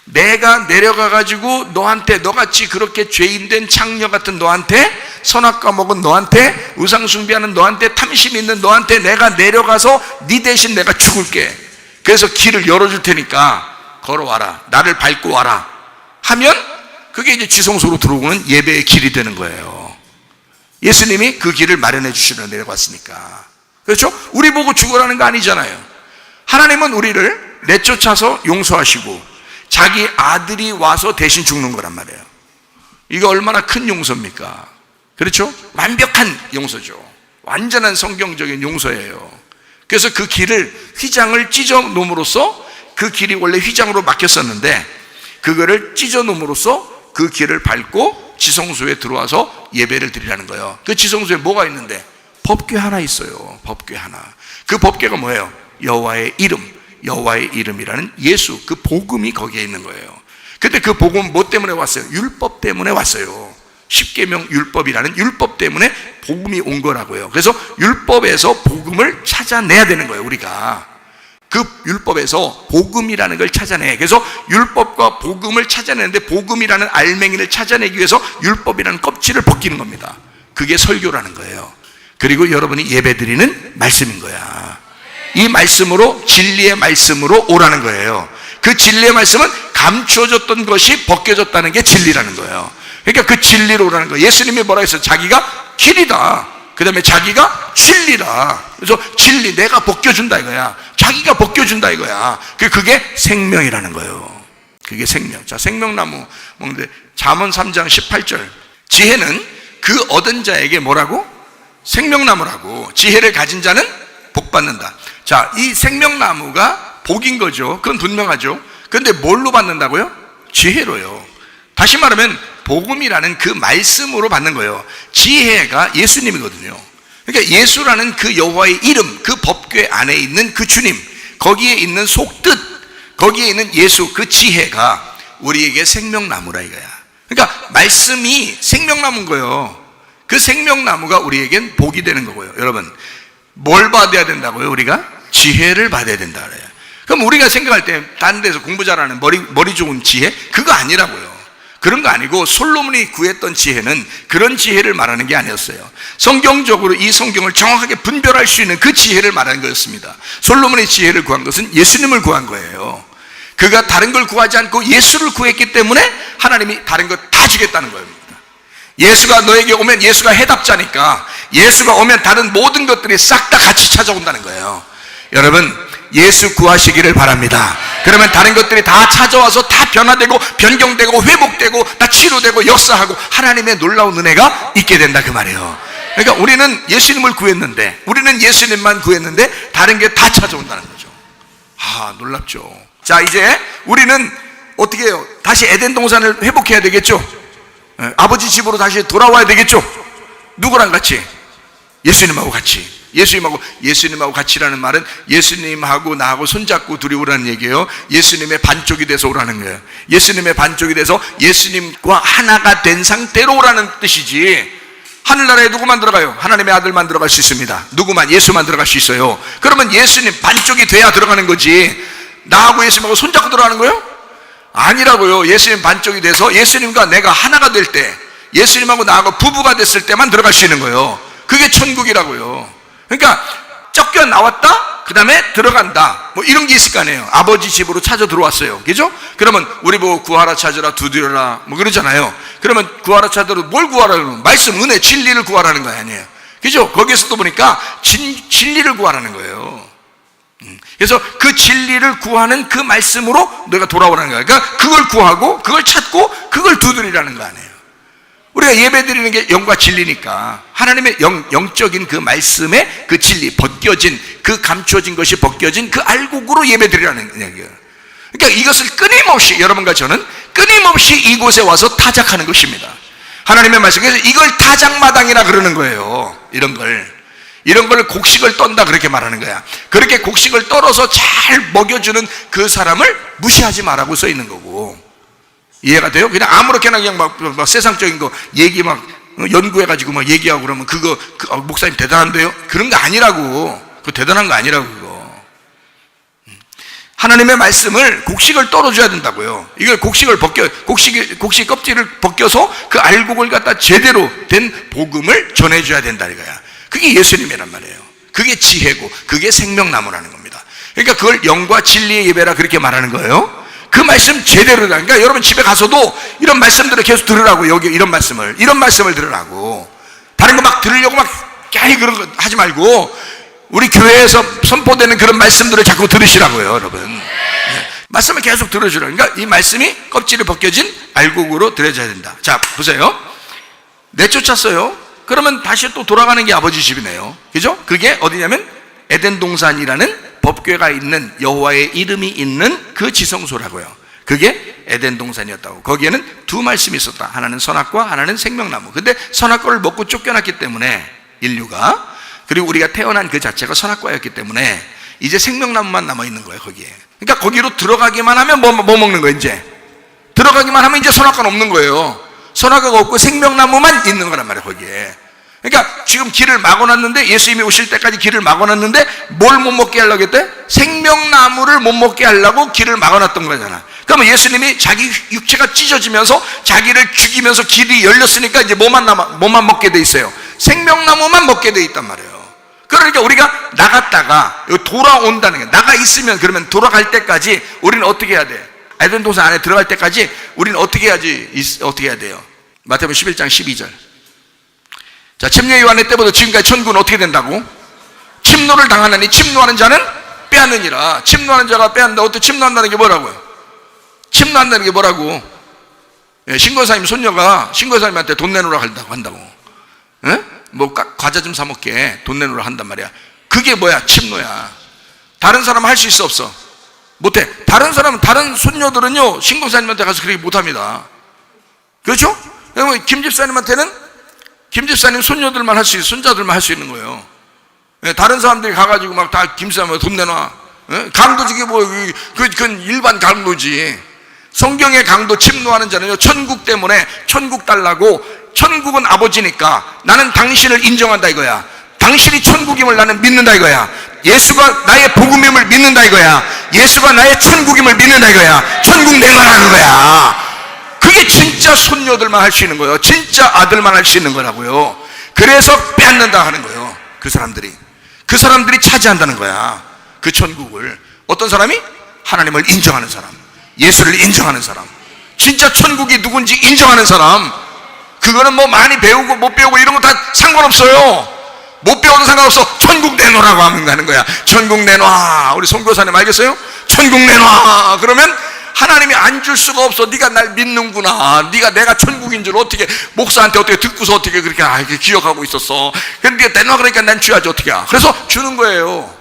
내가 내려가가지고 너한테, 너같이 그렇게 죄인된 창녀 같은 너한테, 선악과 먹은 너한테, 우상숭배하는 너한테, 탐심 있는 너한테 내가 내려가서 네 대신 내가 죽을게. 그래서 길을 열어줄 테니까 걸어와라, 나를 밟고 와라 하면 그게 이제 지성소로 들어오는 예배의 길이 되는 거예요. 예수님이 그 길을 마련해 주시러 내려갔으니까. 그렇죠? 우리 보고 죽으라는 거 아니잖아요. 하나님은 우리를 내쫓아서 용서하시고 자기 아들이 와서 대신 죽는 거란 말이에요. 이거 얼마나 큰 용서입니까? 그렇죠? 완벽한 용서죠. 완전한 성경적인 용서예요. 그래서 그 길을, 휘장을 찢어 놓음으로써, 그 길이 원래 휘장으로 막혔었는데 그거를 찢어 놓음으로써 그 길을 밟고 지성소에 들어와서 예배를 드리라는 거예요. 그 지성소에 뭐가 있는데? 법궤 하나 있어요. 법궤 하나. 그 법궤가 뭐예요? 여호와의 이름, 여호와의 이름이라는 예수, 그 복음이 거기에 있는 거예요. 근데 그 복음은 뭐 때문에 왔어요? 율법 때문에 왔어요. 십계명 율법이라는 율법 때문에 복음이 온 거라고요. 그래서 율법에서 복음을 찾아내야 되는 거예요. 우리가 그 율법에서 복음이라는 걸 찾아내. 그래서 율법과 복음을 찾아내는데, 복음이라는 알맹이를 찾아내기 위해서 율법이라는 껍질을 벗기는 겁니다. 그게 설교라는 거예요. 그리고 여러분이 예배드리는 말씀인 거야. 이 말씀으로, 진리의 말씀으로 오라는 거예요. 그 진리의 말씀은 감추어졌던 것이 벗겨졌다는 게 진리라는 거예요. 그러니까 그 진리로 오라는 거예요. 예수님이 뭐라 했어요? 자기가 길이다, 그 다음에 자기가 진리다. 그래서 진리, 내가 벗겨준다 이거야. 자기가 벗겨준다 이거야. 그게 생명이라는 거예요. 그게 생명. 자, 생명나무 먹는데 잠언 3장 18절, 지혜는 그 얻은 자에게 뭐라고? 생명나무라고. 지혜를 가진 자는 복 받는다. 자, 이 생명나무가 복인 거죠. 그건 분명하죠. 그런데 뭘로 받는다고요? 지혜로요. 다시 말하면 복음이라는 그 말씀으로 받는 거예요. 지혜가 예수님이거든요. 그러니까 예수라는 그 여호와의 이름, 그 법궤 안에 있는 그 주님, 거기에 있는 속뜻, 거기에 있는 예수, 그 지혜가 우리에게 생명나무라 이거야. 그러니까 말씀이 생명나무인 거예요. 그 생명나무가 우리에겐 복이 되는 거고요. 여러분, 뭘 받아야 된다고요? 우리가 지혜를 받아야 된다 그래요. 그럼 우리가 생각할 때 다른 데서 공부 잘하는 머리 좋은 지혜, 그거 아니라고요. 그런 거 아니고, 솔로몬이 구했던 지혜는 그런 지혜를 말하는 게 아니었어요. 성경적으로 이 성경을 정확하게 분별할 수 있는 그 지혜를 말하는 거였습니다. 솔로몬의 지혜를 구한 것은 예수님을 구한 거예요. 그가 다른 걸 구하지 않고 예수를 구했기 때문에 하나님이 다른 거 다 주겠다는 겁니다. 예수가 너에게 오면, 예수가 해답자니까 예수가 오면 다른 모든 것들이 싹 다 같이 찾아온다는 거예요. 여러분, 예수 구하시기를 바랍니다. 그러면 다른 것들이 다 찾아와서 다 변화되고 변경되고 회복되고 다 치료되고 역사하고 하나님의 놀라운 은혜가 있게 된다 그 말이에요. 그러니까 우리는 예수님을 구했는데, 우리는 예수님만 구했는데 다른 게 다 찾아온다는 거죠. 아, 놀랍죠. 자, 이제 우리는 어떻게 해요? 다시 에덴 동산을 회복해야 되겠죠. 아버지 집으로 다시 돌아와야 되겠죠. 누구랑 같이? 예수님하고 같이. 예수님하고 같이라는 말은 예수님하고 나하고 손잡고 둘이 오라는 얘기예요. 예수님의 반쪽이 돼서 오라는 거예요. 예수님의 반쪽이 돼서 예수님과 하나가 된 상태로 오라는 뜻이지, 하늘나라에 누구만 들어가요? 하나님의 아들만 들어갈 수 있습니다. 누구만? 예수만 들어갈 수 있어요. 그러면 예수님 반쪽이 돼야 들어가는 거지, 나하고 예수님하고 손잡고 들어가는 거예요? 아니라고요. 예수님 반쪽이 돼서 예수님과 내가 하나가 될 때, 예수님하고 나하고 부부가 됐을 때만 들어갈 수 있는 거예요. 그게 천국이라고요. 그러니까 쫓겨 나왔다, 그 다음에 들어간다, 뭐 이런 게 있을 거 아니에요. 아버지 집으로 찾아 들어왔어요. 그죠? 그러면 우리 보고 구하라 찾으라 두드려라 뭐 그러잖아요. 그러면 구하라 찾으라, 뭘 구하라는? 말씀, 은혜, 진리를 구하라는 거 아니에요. 그죠? 거기에서도 보니까 진리를 구하라는 거예요. 그래서 그 진리를 구하는 그 말씀으로 너가 돌아오라는 거야. 그러니까 그걸 구하고 그걸 찾고 그걸 두드리라는 거 아니에요. 우리가 예배드리는 게 영과 진리니까 하나님의 영적인 그 말씀의 그 진리, 벗겨진 그 감춰진 것이 벗겨진 그 알곡으로 예배드리라는 얘기예요. 그러니까 이것을 끊임없이, 여러분과 저는 끊임없이 이곳에 와서 타작하는 것입니다. 하나님의 말씀. 그래서 이걸 타작마당이라 그러는 거예요. 이런 걸 곡식을 떤다 그렇게 말하는 거야. 그렇게 곡식을 떨어서 잘 먹여주는 그 사람을 무시하지 말라고 써 있는 거고. 이해가 돼요? 그냥 아무렇게나 그냥 막 세상적인 거 얘기 막 연구해가지고 막 얘기하고 그러면 그거 목사님 대단한데요? 그런 거 아니라고. 그거 대단한 거 아니라고 그거. 하나님의 말씀을 곡식을 떨어줘야 된다고요. 이걸 곡식 껍질을 벗겨서 그 알곡을 갖다 제대로 된 복음을 전해줘야 된다 이거야. 그게 예수님이란 말이에요. 그게 지혜고 그게 생명나무라는 겁니다. 그러니까 그걸 영과 진리의 예배라 그렇게 말하는 거예요. 그 말씀 제대로다. 그러니까 여러분 집에 가서도 이런 말씀들을 계속 들으라고. 여기 이런 말씀을 들으라고. 다른 거 막 들으려고 막 그런 거 하지 말고 우리 교회에서 선포되는 그런 말씀들을 자꾸 들으시라고요, 여러분. 네. 말씀을 계속 들어주라. 그러니까 이 말씀이 껍질이 벗겨진 알곡으로 들여져야 된다. 자, 보세요. 내쫓았어요. 그러면 다시 또 돌아가는 게 아버지 집이네요. 그죠? 그게 어디냐면 에덴 동산이라는 법궤가 있는 여호와의 이름이 있는 그 지성소라고요. 그게 에덴 동산이었다고. 거기에는 두 말씀이 있었다. 하나는 선악과 하나는 생명나무. 근데 선악과를 먹고 쫓겨났기 때문에 인류가, 그리고 우리가 태어난 그 자체가 선악과였기 때문에 이제 생명나무만 남아있는 거예요, 거기에. 그러니까 거기로 들어가기만 하면 뭐 먹는 거예요, 이제? 들어가기만 하면 이제 선악과는 없는 거예요. 선악과가 없고 생명나무만 있는 거란 말이에요, 거기에. 그러니까 지금 길을 막아놨는데, 예수님이 오실 때까지 길을 막아놨는데 뭘 못 먹게 하려고 했대? 생명나무를 못 먹게 하려고 길을 막아놨던 거잖아. 그러면 예수님이 자기 육체가 찢어지면서 자기를 죽이면서 길이 열렸으니까 이제 뭐만 먹게 돼 있어요? 생명나무만 먹게 돼 있단 말이에요. 그러니까 우리가 나갔다가 돌아온다는 게, 나가 있으면 그러면 돌아갈 때까지 우리는 어떻게 해야 돼? 에덴 동산 안에 들어갈 때까지 우리는 어떻게 해야 돼요? 마태복음 11장 12절. 자, 침례 요한의 때부터 지금까지 천국은 어떻게 된다고? 침노를 당하느니 침노하는 자는 빼앗느니라. 침노하는 자가 빼앗는다. 어떻게 침노한다는 게 뭐라고요? 침노한다는 게 뭐라고? 예, 신고사님 손녀가 신고사님한테 돈 내놓으라 한다고. 예? 뭐 과자 좀 사 먹게 돈 내놓으라 한단 말이야. 그게 뭐야? 침노야. 다른 사람은 할 수 있어, 없어? 못해. 다른 손녀들은요 신고사님한테 가서 그렇게 못합니다. 그렇죠? 김 집사님한테는 김 집사님 손녀들만 할 수 있는, 손자들만 할 수 있는 거예요. 다른 사람들이 가가지고 막 다 김 집사님 돈 내놔. 강도지, 이게 뭐, 그건 일반 강도지. 성경의 강도, 침노하는 자는요, 천국 때문에 천국 달라고, 천국은 아버지니까 나는 당신을 인정한다 이거야. 당신이 천국임을 나는 믿는다 이거야. 예수가 나의 복음임을 믿는다 이거야. 예수가 나의 천국임을 믿는다 이거야. 천국 내놔라는 거야. 그게 진짜 손녀들만 할 수 있는 거예요. 진짜 아들만 할 수 있는 거라고요. 그래서 빼앗는다 하는 거예요. 그 사람들이 차지한다는 거야. 그 천국을. 어떤 사람이? 하나님을 인정하는 사람, 예수를 인정하는 사람, 진짜 천국이 누군지 인정하는 사람. 그거는 뭐 많이 배우고 못 배우고 이런 거 다 상관없어요. 못 배워도 상관없어. 천국 내놓으라고 하는 거야. 천국 내놔. 우리 선교사님 알겠어요? 천국 내놔. 그러면 하나님이 안 줄 수가 없어. 네가 날 믿는구나. 내가 천국인 줄 어떻게, 목사한테 어떻게 듣고서 어떻게 그렇게 기억하고 있었어. 근데 네가 내놔 그러니까 난 줘야지 어떻게. 그래서 주는 거예요.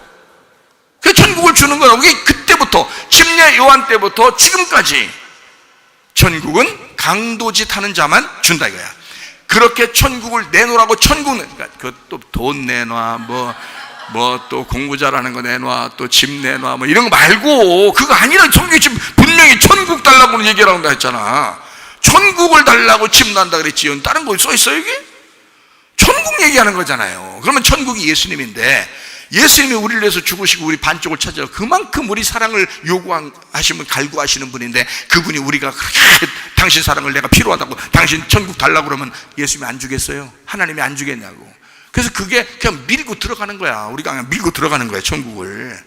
그 천국을 주는 거라고. 그게 그때부터, 침례 요한 때부터 지금까지 천국은 강도짓 하는 자만 준다 이거야. 그렇게 천국을 내놓으라고. 천국은, 그러니까 그것도 돈 내놔, 뭐 또 공부 잘하는 거 내놔, 또 집 내놔, 뭐 이런 거 말고, 그거 아니라 성경이 지금 분명히 천국 달라고는 얘기를 한다 했잖아. 천국을 달라고 침노한다 그랬지. 다른 거 써 있어 여기? 천국 얘기하는 거잖아요. 그러면 천국이 예수님인데, 예수님이 우리를 위해서 죽으시고 우리 반쪽을 찾아 그만큼 우리 사랑을 요구하시면 갈구하시는 분인데, 그분이 우리가 그렇게 당신 사랑을 내가 필요하다고, 당신 천국 달라고 그러면 예수님이 안 주겠어요? 하나님이 안 주겠냐고. 그래서 그게 그냥 밀고 들어가는 거야. 우리가 그냥 밀고 들어가는 거야, 천국을.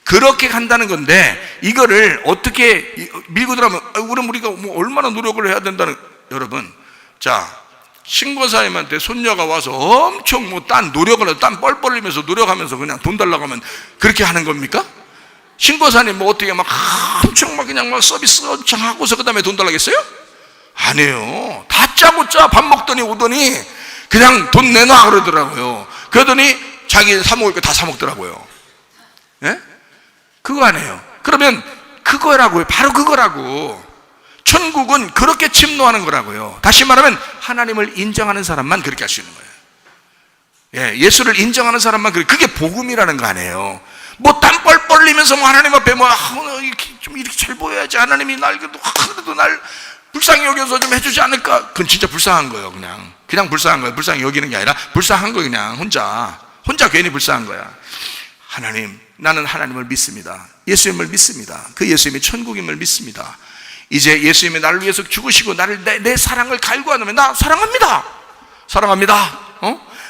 그렇게 간다는 건데, 이거를 어떻게 밀고 들어가면, 그럼 우리가 뭐 얼마나 노력을 해야 된다는. 여러분, 자, 신고사님한테 손녀가 와서 엄청 뭐 딴 노력을 해서 땀 뻘뻘 흘리면서 노력하면서 그냥 돈 달라고 하면 그렇게 하는 겁니까? 신고사님 뭐 어떻게 막 엄청 막 그냥 막 서비스 엄청 하고서 그 다음에 돈 달라겠어요? 아니에요. 다 짜고 짜. 밥 먹더니 오더니 그냥 돈 내놔 그러더라고요. 그러더니 자기 사먹을 거 다 사먹더라고요. 예? 그거 아니에요. 그러면 그거라고요. 바로 그거라고. 천국은 그렇게 침노하는 거라고요. 다시 말하면 하나님을 인정하는 사람만 그렇게 할 수 있는 거예요. 예, 예수를 인정하는 사람만 그게 복음이라는 거 아니에요. 뭐 땀 뻘뻘 흘리면서 뭐 하나님 앞에 뭐 이렇게 잘 보여야지, 하나님이 날 그래도 날 불쌍히 여겨서 좀 해주지 않을까? 그건 진짜 불쌍한 거예요. 그냥 불쌍한 거예요. 불쌍히 여기는 게 아니라 불쌍한 거예요. 그냥 혼자 괜히 불쌍한 거야. 하나님, 나는 하나님을 믿습니다. 예수님을 믿습니다. 그 예수님이 천국임을 믿습니다. 이제 예수님이 나를 위해서 죽으시고 나를 내 사랑을 갈구하면 나 사랑합니다. 사랑합니다.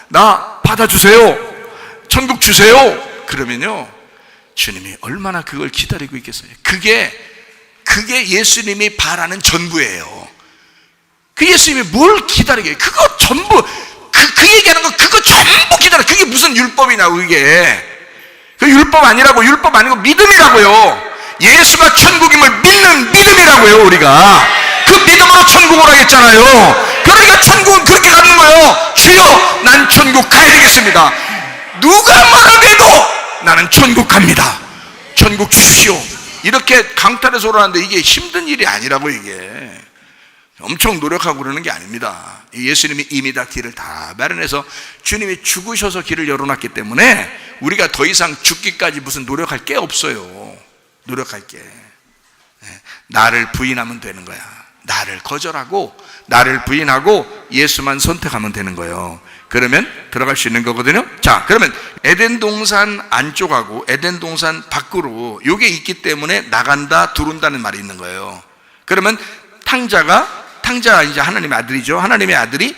나 받아주세요. 천국 주세요. 그러면요, 주님이 얼마나 그걸 기다리고 있겠어요. 그게 예수님이 바라는 전부예요. 그 예수님이 뭘 기다리게? 그거 전부, 그 얘기하는 거 그거 전부 기다려. 그게 무슨 율법이냐고, 그게. 그 율법 아니라고. 율법 아니고 믿음이라고요. 예수가 천국임을 믿는 믿음이라고요, 우리가. 그 믿음으로 천국을 하겠잖아요. 그러니까 천국은 그렇게 가는 거예요. 주여, 난 천국 가야 되겠습니다. 누가 뭐라고 해도 나는 천국 갑니다. 천국 주십시오. 이렇게 강탈해서 오라는데 이게 힘든 일이 아니라고. 이게 엄청 노력하고 그러는 게 아닙니다. 예수님이 이미 다 길을 다 마련해서 주님이 죽으셔서 길을 열어놨기 때문에 우리가 더 이상 죽기까지 무슨 노력할 게 없어요. 노력할 게. 나를 부인하면 되는 거야. 나를 거절하고 나를 부인하고 예수만 선택하면 되는 거예요. 그러면 들어갈 수 있는 거거든요. 자, 그러면 에덴 동산 안쪽하고 에덴 동산 밖으로 요게 있기 때문에 나간다 들어온다는 말이 있는 거예요. 그러면 탕자가 이제 하나님의 아들이죠. 하나님의 아들이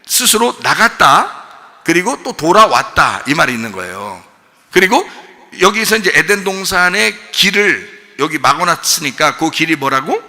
스스로 나갔다 그리고 또 돌아왔다 이 말이 있는 거예요. 그리고 여기서 이제 에덴 동산의 길을 여기 막아놨으니까 그 길이 뭐라고?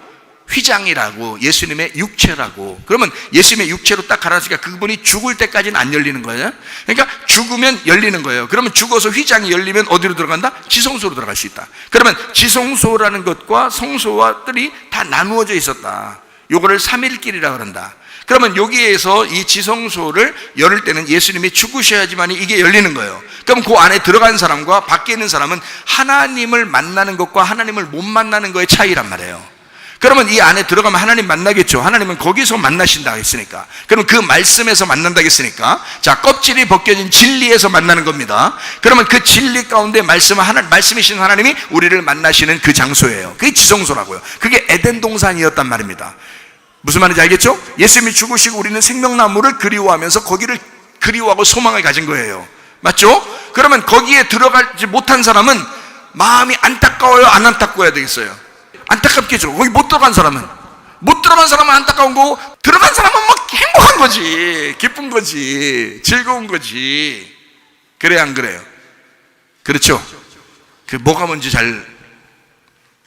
휘장이라고, 예수님의 육체라고. 그러면 예수님의 육체로 딱 갈았으니까 그분이 죽을 때까지는 안 열리는 거예요. 그러니까 죽으면 열리는 거예요. 그러면 죽어서 휘장이 열리면 어디로 들어간다? 지성소로 들어갈 수 있다. 그러면 지성소라는 것과 성소와 뜰이 다 나누어져 있었다. 요거를 삼일길이라고 그런다. 그러면 여기에서 이 지성소를 열을 때는 예수님이 죽으셔야지만 이게 열리는 거예요. 그럼 그 안에 들어간 사람과 밖에 있는 사람은 하나님을 만나는 것과 하나님을 못 만나는 거의 차이란 말이에요. 그러면 이 안에 들어가면 하나님 만나겠죠. 하나님은 거기서 만나신다 했으니까. 그럼 그 말씀에서 만난다 했으니까, 자, 껍질이 벗겨진 진리에서 만나는 겁니다. 그러면 그 진리 가운데 말씀이신 하나님이 우리를 만나시는 그 장소예요. 그게 지성소라고요. 그게 에덴 동산이었단 말입니다. 무슨 말인지 알겠죠? 예수님이 죽으시고 우리는 생명나무를 그리워하면서 거기를 그리워하고 소망을 가진 거예요. 맞죠? 그러면 거기에 들어가지 못한 사람은 마음이 안타까워요, 안 안타까워야 되겠어요? 안타깝겠죠. 거기 못 들어간 사람은 안타까운 거고, 들어간 사람은 막 행복한 거지, 기쁜 거지, 즐거운 거지. 그래야 안 그래요? 그렇죠? 그 뭐가 뭔지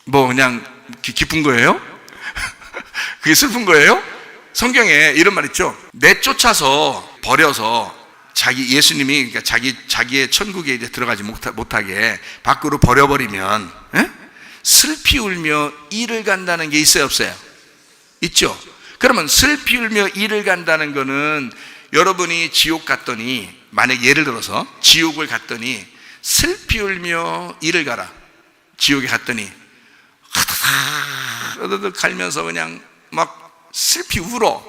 그냥 기쁜 거예요? 그게 슬픈 거예요? 성경에 이런 말 있죠. 내쫓아서 버려서 예수님이 그러니까 자기의 천국에 이제 들어가지 못하게 밖으로 버려버리면, 슬피 울며 이를 간다는 게 있어요, 없어요? 있죠. 그러면 슬피 울며 이를 간다는 거는, 여러분이 지옥 갔더니, 만약 예를 들어서 지옥을 갔더니 슬피 울며 이를 가라. 지옥에 갔더니 하다닥 갈면서 그냥 막 슬피 울어.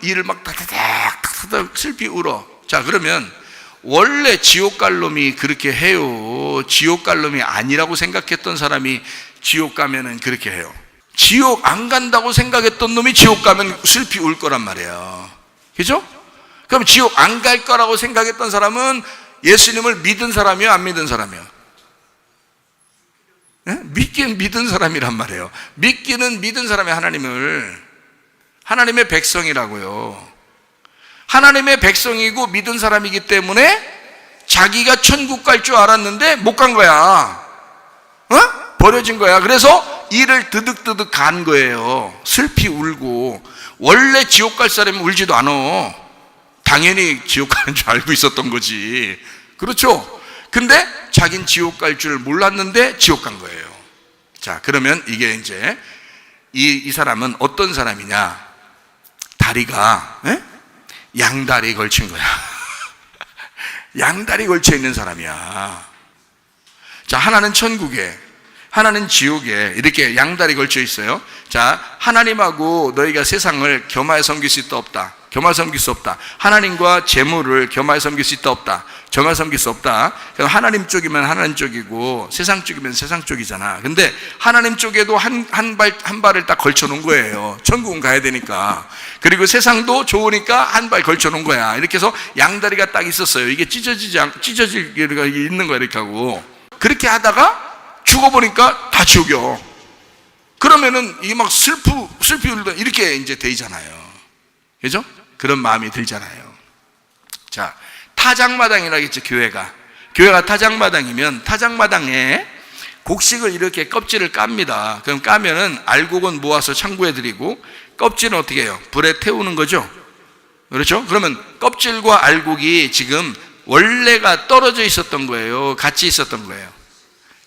이를 막 다다닥 슬피 울어. 자, 그러면 원래 지옥 갈 놈이 그렇게 해요? 지옥 갈 놈이 아니라고 생각했던 사람이 지옥 가면은 그렇게 해요? 지옥 안 간다고 생각했던 놈이 지옥 가면 슬피 울 거란 말이에요. 그죠? 그럼 지옥 안 갈 거라고 생각했던 사람은 예수님을 믿은 사람이요, 안 믿은 사람이요? 믿긴 믿은 사람이란 말이에요. 믿기는 믿은 사람이 하나님의 백성이라고요. 하나님의 백성이고 믿은 사람이기 때문에 자기가 천국 갈 줄 알았는데 못 간 거야. 버려진 거야. 그래서 이를 드득드득 간 거예요. 슬피 울고. 원래 지옥 갈 사람은 울지도 않아. 당연히 지옥 가는 줄 알고 있었던 거지. 그렇죠? 근데 자긴 지옥 갈 줄 몰랐는데 지옥 간 거예요. 자, 그러면 이게 이제 이 사람은 어떤 사람이냐? 다리가 양다리 걸친 거야. 양다리 걸쳐 있는 사람이야. 자, 하나는 천국에, 하나는 지옥에 이렇게 양다리 걸쳐 있어요. 자, 하나님하고 너희가 세상을 겸하여 섬길 수 있다 없다? 겸하 섬길 수 없다. 하나님과 재물을 겸하 섬길 수 있다 없다. 겸하 섬길 수 없다. 하나님 쪽이면 하나님 쪽이고 세상 쪽이면 세상 쪽이잖아. 근데 하나님 쪽에도 한 발을 딱 걸쳐 놓은 거예요. 천국은 가야 되니까. 그리고 세상도 좋으니까 한 발 걸쳐 놓은 거야. 이렇게 해서 양다리가 딱 있었어요. 이게 찢어질 게가 있는 거야. 이렇게 하고. 그렇게 하다가 죽어보니까 다 지옥이요. 그러면은 이게 막 슬피 울다 이렇게 이제 되잖아요. 그죠? 그런 마음이 들잖아요. 자, 타작마당이라겠죠, 교회가. 교회가 타작마당이면 타작마당에 곡식을 이렇게 껍질을 깝니다. 그럼 까면은 알곡은 모아서 창고에 드리고 껍질은 어떻게 해요? 불에 태우는 거죠. 그렇죠? 그러면 껍질과 알곡이 지금 원래가 떨어져 있었던 거예요? 같이 있었던 거예요?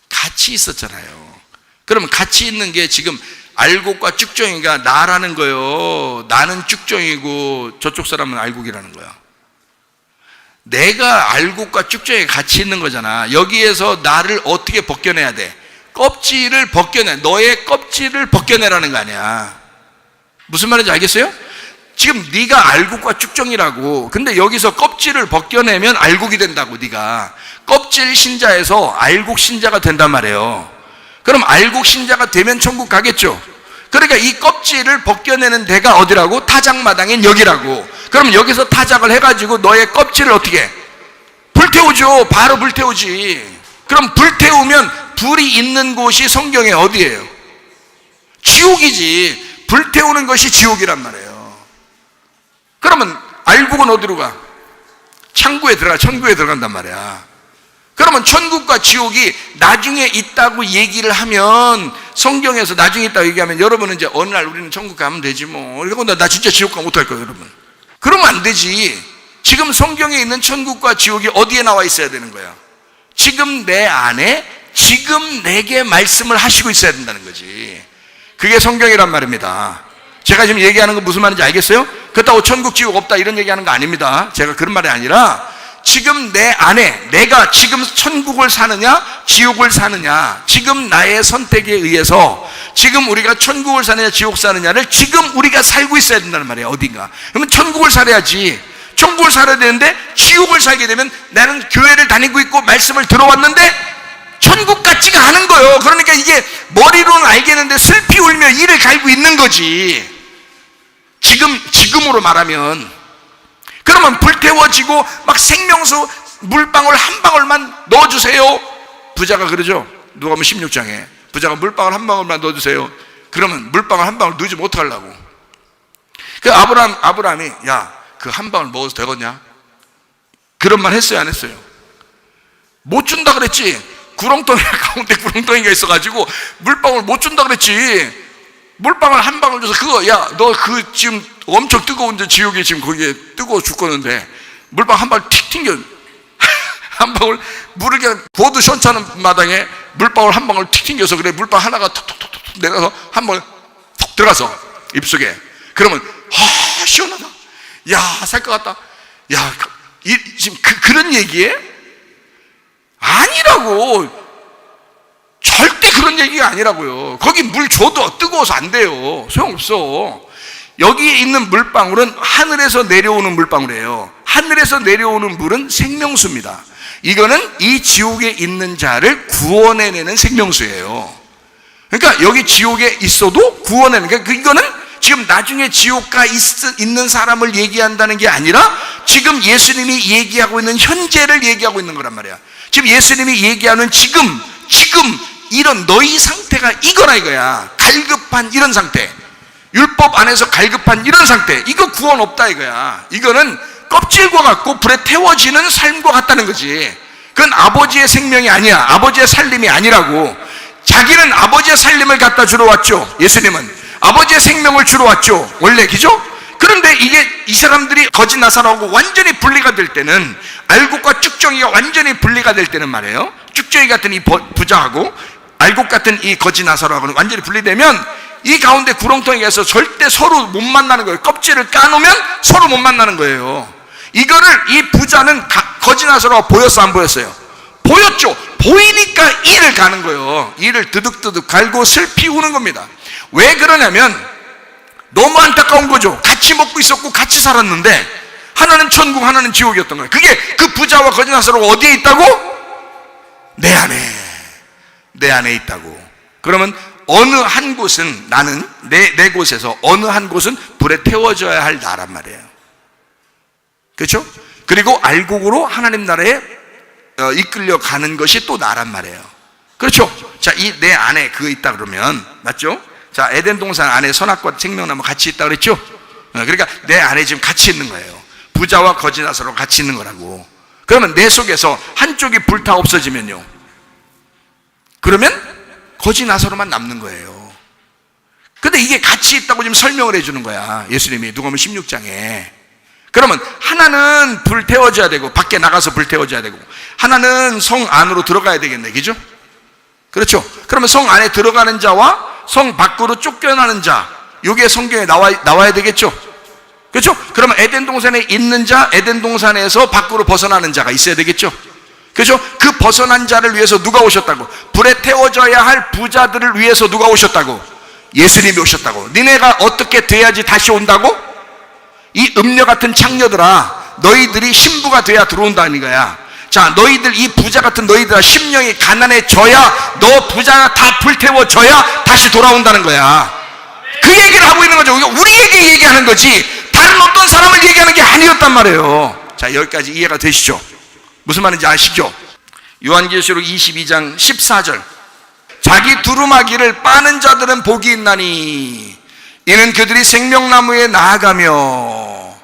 같이 있었잖아요. 그러면 같이 있는 게 지금 알곡과 쭉정이가 나라는 거예요. 나는 쭉정이고 저쪽 사람은 알곡이라는 거야. 내가 알곡과 쭉정이가 같이 있는 거잖아. 여기에서 나를 어떻게 벗겨내야 돼? 껍질을 벗겨내. 너의 껍질을 벗겨내라는 거 아니야. 무슨 말인지 알겠어요? 지금 네가 알곡과 쭉정이라고. 근데 여기서 껍질을 벗겨내면 알곡이 된다고. 네가 껍질 신자에서 알곡 신자가 된단 말이에요. 그럼 알곡 신자가 되면 천국 가겠죠. 그러니까 이 껍질을 벗겨내는 데가 어디라고? 타작마당인 여기라고. 그럼 여기서 타작을 해가지고 너의 껍질을 어떻게 해? 불태우죠. 바로 불태우지. 그럼 불태우면 불이 있는 곳이 성경에 어디예요? 지옥이지. 불태우는 것이 지옥이란 말이에요. 그러면 알곡은 어디로 가? 천국에 들어간단 말이야. 그러면 천국과 지옥이 나중에 있다고 얘기를 하면, 성경에서 나중에 있다고 얘기하면 여러분은 이제 어느 날 우리는 천국 가면 되지 뭐. 그리고 나 진짜 지옥 가면 어떡할 거예요, 여러분? 그러면 안 되지. 지금 성경에 있는 천국과 지옥이 어디에 나와 있어야 되는 거야? 지금 내 안에 지금 내게 말씀을 하시고 있어야 된다는 거지. 그게 성경이란 말입니다. 제가 지금 얘기하는 거 무슨 말인지 알겠어요? 그렇다고 천국 지옥 없다 이런 얘기하는 거 아닙니다. 제가 그런 말이 아니라 지금 내 안에 내가 지금 천국을 사느냐 지옥을 사느냐, 지금 나의 선택에 의해서 지금 우리가 천국을 사느냐 지옥 사느냐를 지금 우리가 살고 있어야 된다는 말이에요. 어딘가. 그러면 천국을 살아야지. 천국을 살아야 되는데 지옥을 살게 되면 나는 교회를 다니고 있고 말씀을 들어왔는데 천국 같지가 않은 거예요. 그러니까 이게 머리로는 알겠는데 슬피 울며 이를 갈고 있는 거지. 지금으로 말하면. 그러면 불태워지고 막 생명수 물방울 한 방울만 넣어주세요. 부자가 그러죠. 누가 보면 16장에 부자가 물방울 한 방울만 넣어주세요. 그러면 물방울 한 방울 넣지 못하려고. 그 아브라함이 야, 그 한 방울 먹어도 되겠냐? 그런 말 했어요, 안 했어요? 못 준다 그랬지. 구렁텅이 가운데 구렁텅이가 있어가지고 물방울 못 준다 그랬지. 물방울 한 방울 줘서 그거, 야, 너 그 지금 엄청 뜨거운데 지옥에 지금 거기에 뜨거워 죽겠는데 물방울 한 방울 틱 튕겨. 한 방울 물을 그냥 보드 시원찮은 마당에 물방울 한 방울 틱 튕겨서 그래. 물방울 하나가 톡톡톡톡 내려가서 한 방울 톡 들어가서 입속에. 그러면 시원하다. 야, 살 것 같다. 야, 지금 그런 얘기에? 아니라고. 절대 그런 얘기가 아니라고요. 거기 물 줘도 뜨거워서 안 돼요. 소용없어. 여기에 있는 물방울은 하늘에서 내려오는 물방울이에요. 하늘에서 내려오는 물은 생명수입니다. 이거는 이 지옥에 있는 자를 구원해내는 생명수예요. 그러니까 여기 지옥에 있어도 구원해내는, 그러니까 이거는 지금 나중에 지옥 가 있는 사람을 얘기한다는 게 아니라 지금 예수님이 얘기하고 있는 현재를 얘기하고 있는 거란 말이야. 지금 예수님이 얘기하는 지금 이런 너희 상태가 이거라 이거야. 갈급한 이런 상태, 율법 안에서 갈급한 이런 상태, 이거 구원 없다 이거야. 이거는 껍질과 같고 불에 태워지는 삶과 같다는 거지. 그건 아버지의 생명이 아니야. 아버지의 살림이 아니라고. 자기는 아버지의 살림을 갖다 주러 왔죠. 예수님은 아버지의 생명을 주러 왔죠, 원래. 그죠? 그런데 이게 이 사람들이 거짓 나사로하고 완전히 분리가 될 때는, 알곡과 쭉정이가 완전히 분리가 될 때는 말이에요, 쭉정이 같은 이 부자하고 알곡 같은 이 거짓 나사로하고는 완전히 분리되면 이 가운데 구렁텅이에서 절대 서로 못 만나는 거예요. 껍질을 까놓으면 서로 못 만나는 거예요. 이거를 이 부자는 거짓 나사로가 보였어, 안 보였어요? 보였죠. 보이니까 이를 가는 거예요. 이를 드득드득 갈고 슬피 우는 겁니다. 왜 그러냐면 너무 안타까운 거죠. 같이 먹고 있었고 같이 살았는데 하나는 천국, 하나는 지옥이었던 거예요. 그게 그 부자와 거짓 나사로가 어디에 있다고? 내 안에 있다고. 그러면 어느 한 곳은, 나는 내 곳에서 어느 한 곳은 불에 태워져야 할 나란 말이에요. 그렇죠? 그리고 알곡으로 하나님 나라에 이끌려 가는 것이 또 나란 말이에요. 그렇죠? 자, 이 내 안에 그거 있다 그러면, 맞죠? 자, 에덴 동산 안에 선악과 생명나무 같이 있다 그랬죠? 그러니까 내 안에 지금 같이 있는 거예요. 부자와 거짓 나사로 같이 있는 거라고. 그러면 내 속에서 한쪽이 불타 없어지면요, 그러면 거짓 나사로만 남는 거예요. 근데 이게 같이 있다고 지금 설명을 해주는 거야, 예수님이. 누가복음 16장에. 그러면 하나는 불 태워져야 되고, 밖에 나가서 불 태워져야 되고, 하나는 성 안으로 들어가야 되겠네, 그죠? 그렇죠? 그러면 성 안에 들어가는 자와 성 밖으로 쫓겨나는 자, 이게 성경에 나와야 되겠죠? 그렇죠? 그러면 에덴 동산에 있는 자, 에덴 동산에서 밖으로 벗어나는 자가 있어야 되겠죠? 그렇죠? 그 벗어난 자를 위해서 누가 오셨다고? 불에 태워져야 할 부자들을 위해서 누가 오셨다고? 예수님이 오셨다고. 니네가 어떻게 돼야지 다시 온다고? 이 음녀 같은 창녀들아, 너희들이 신부가 돼야 들어온다는 거야. 자, 너희들, 이 부자 같은 너희들아, 심령이 가난해져야, 너 부자가 다 불태워져야 다시 돌아온다는 거야. 그 얘기를 하고 있는 거죠. 우리에게 얘기하는 거지 다른 어떤 사람을 얘기하는 게 아니었단 말이에요. 자, 여기까지 이해가 되시죠? 무슨 말인지 아시죠? 요한계시록 22장 14절. 자기 두루마기를 빠는 자들은 복이 있나니 이는 그들이 생명나무에 나아가며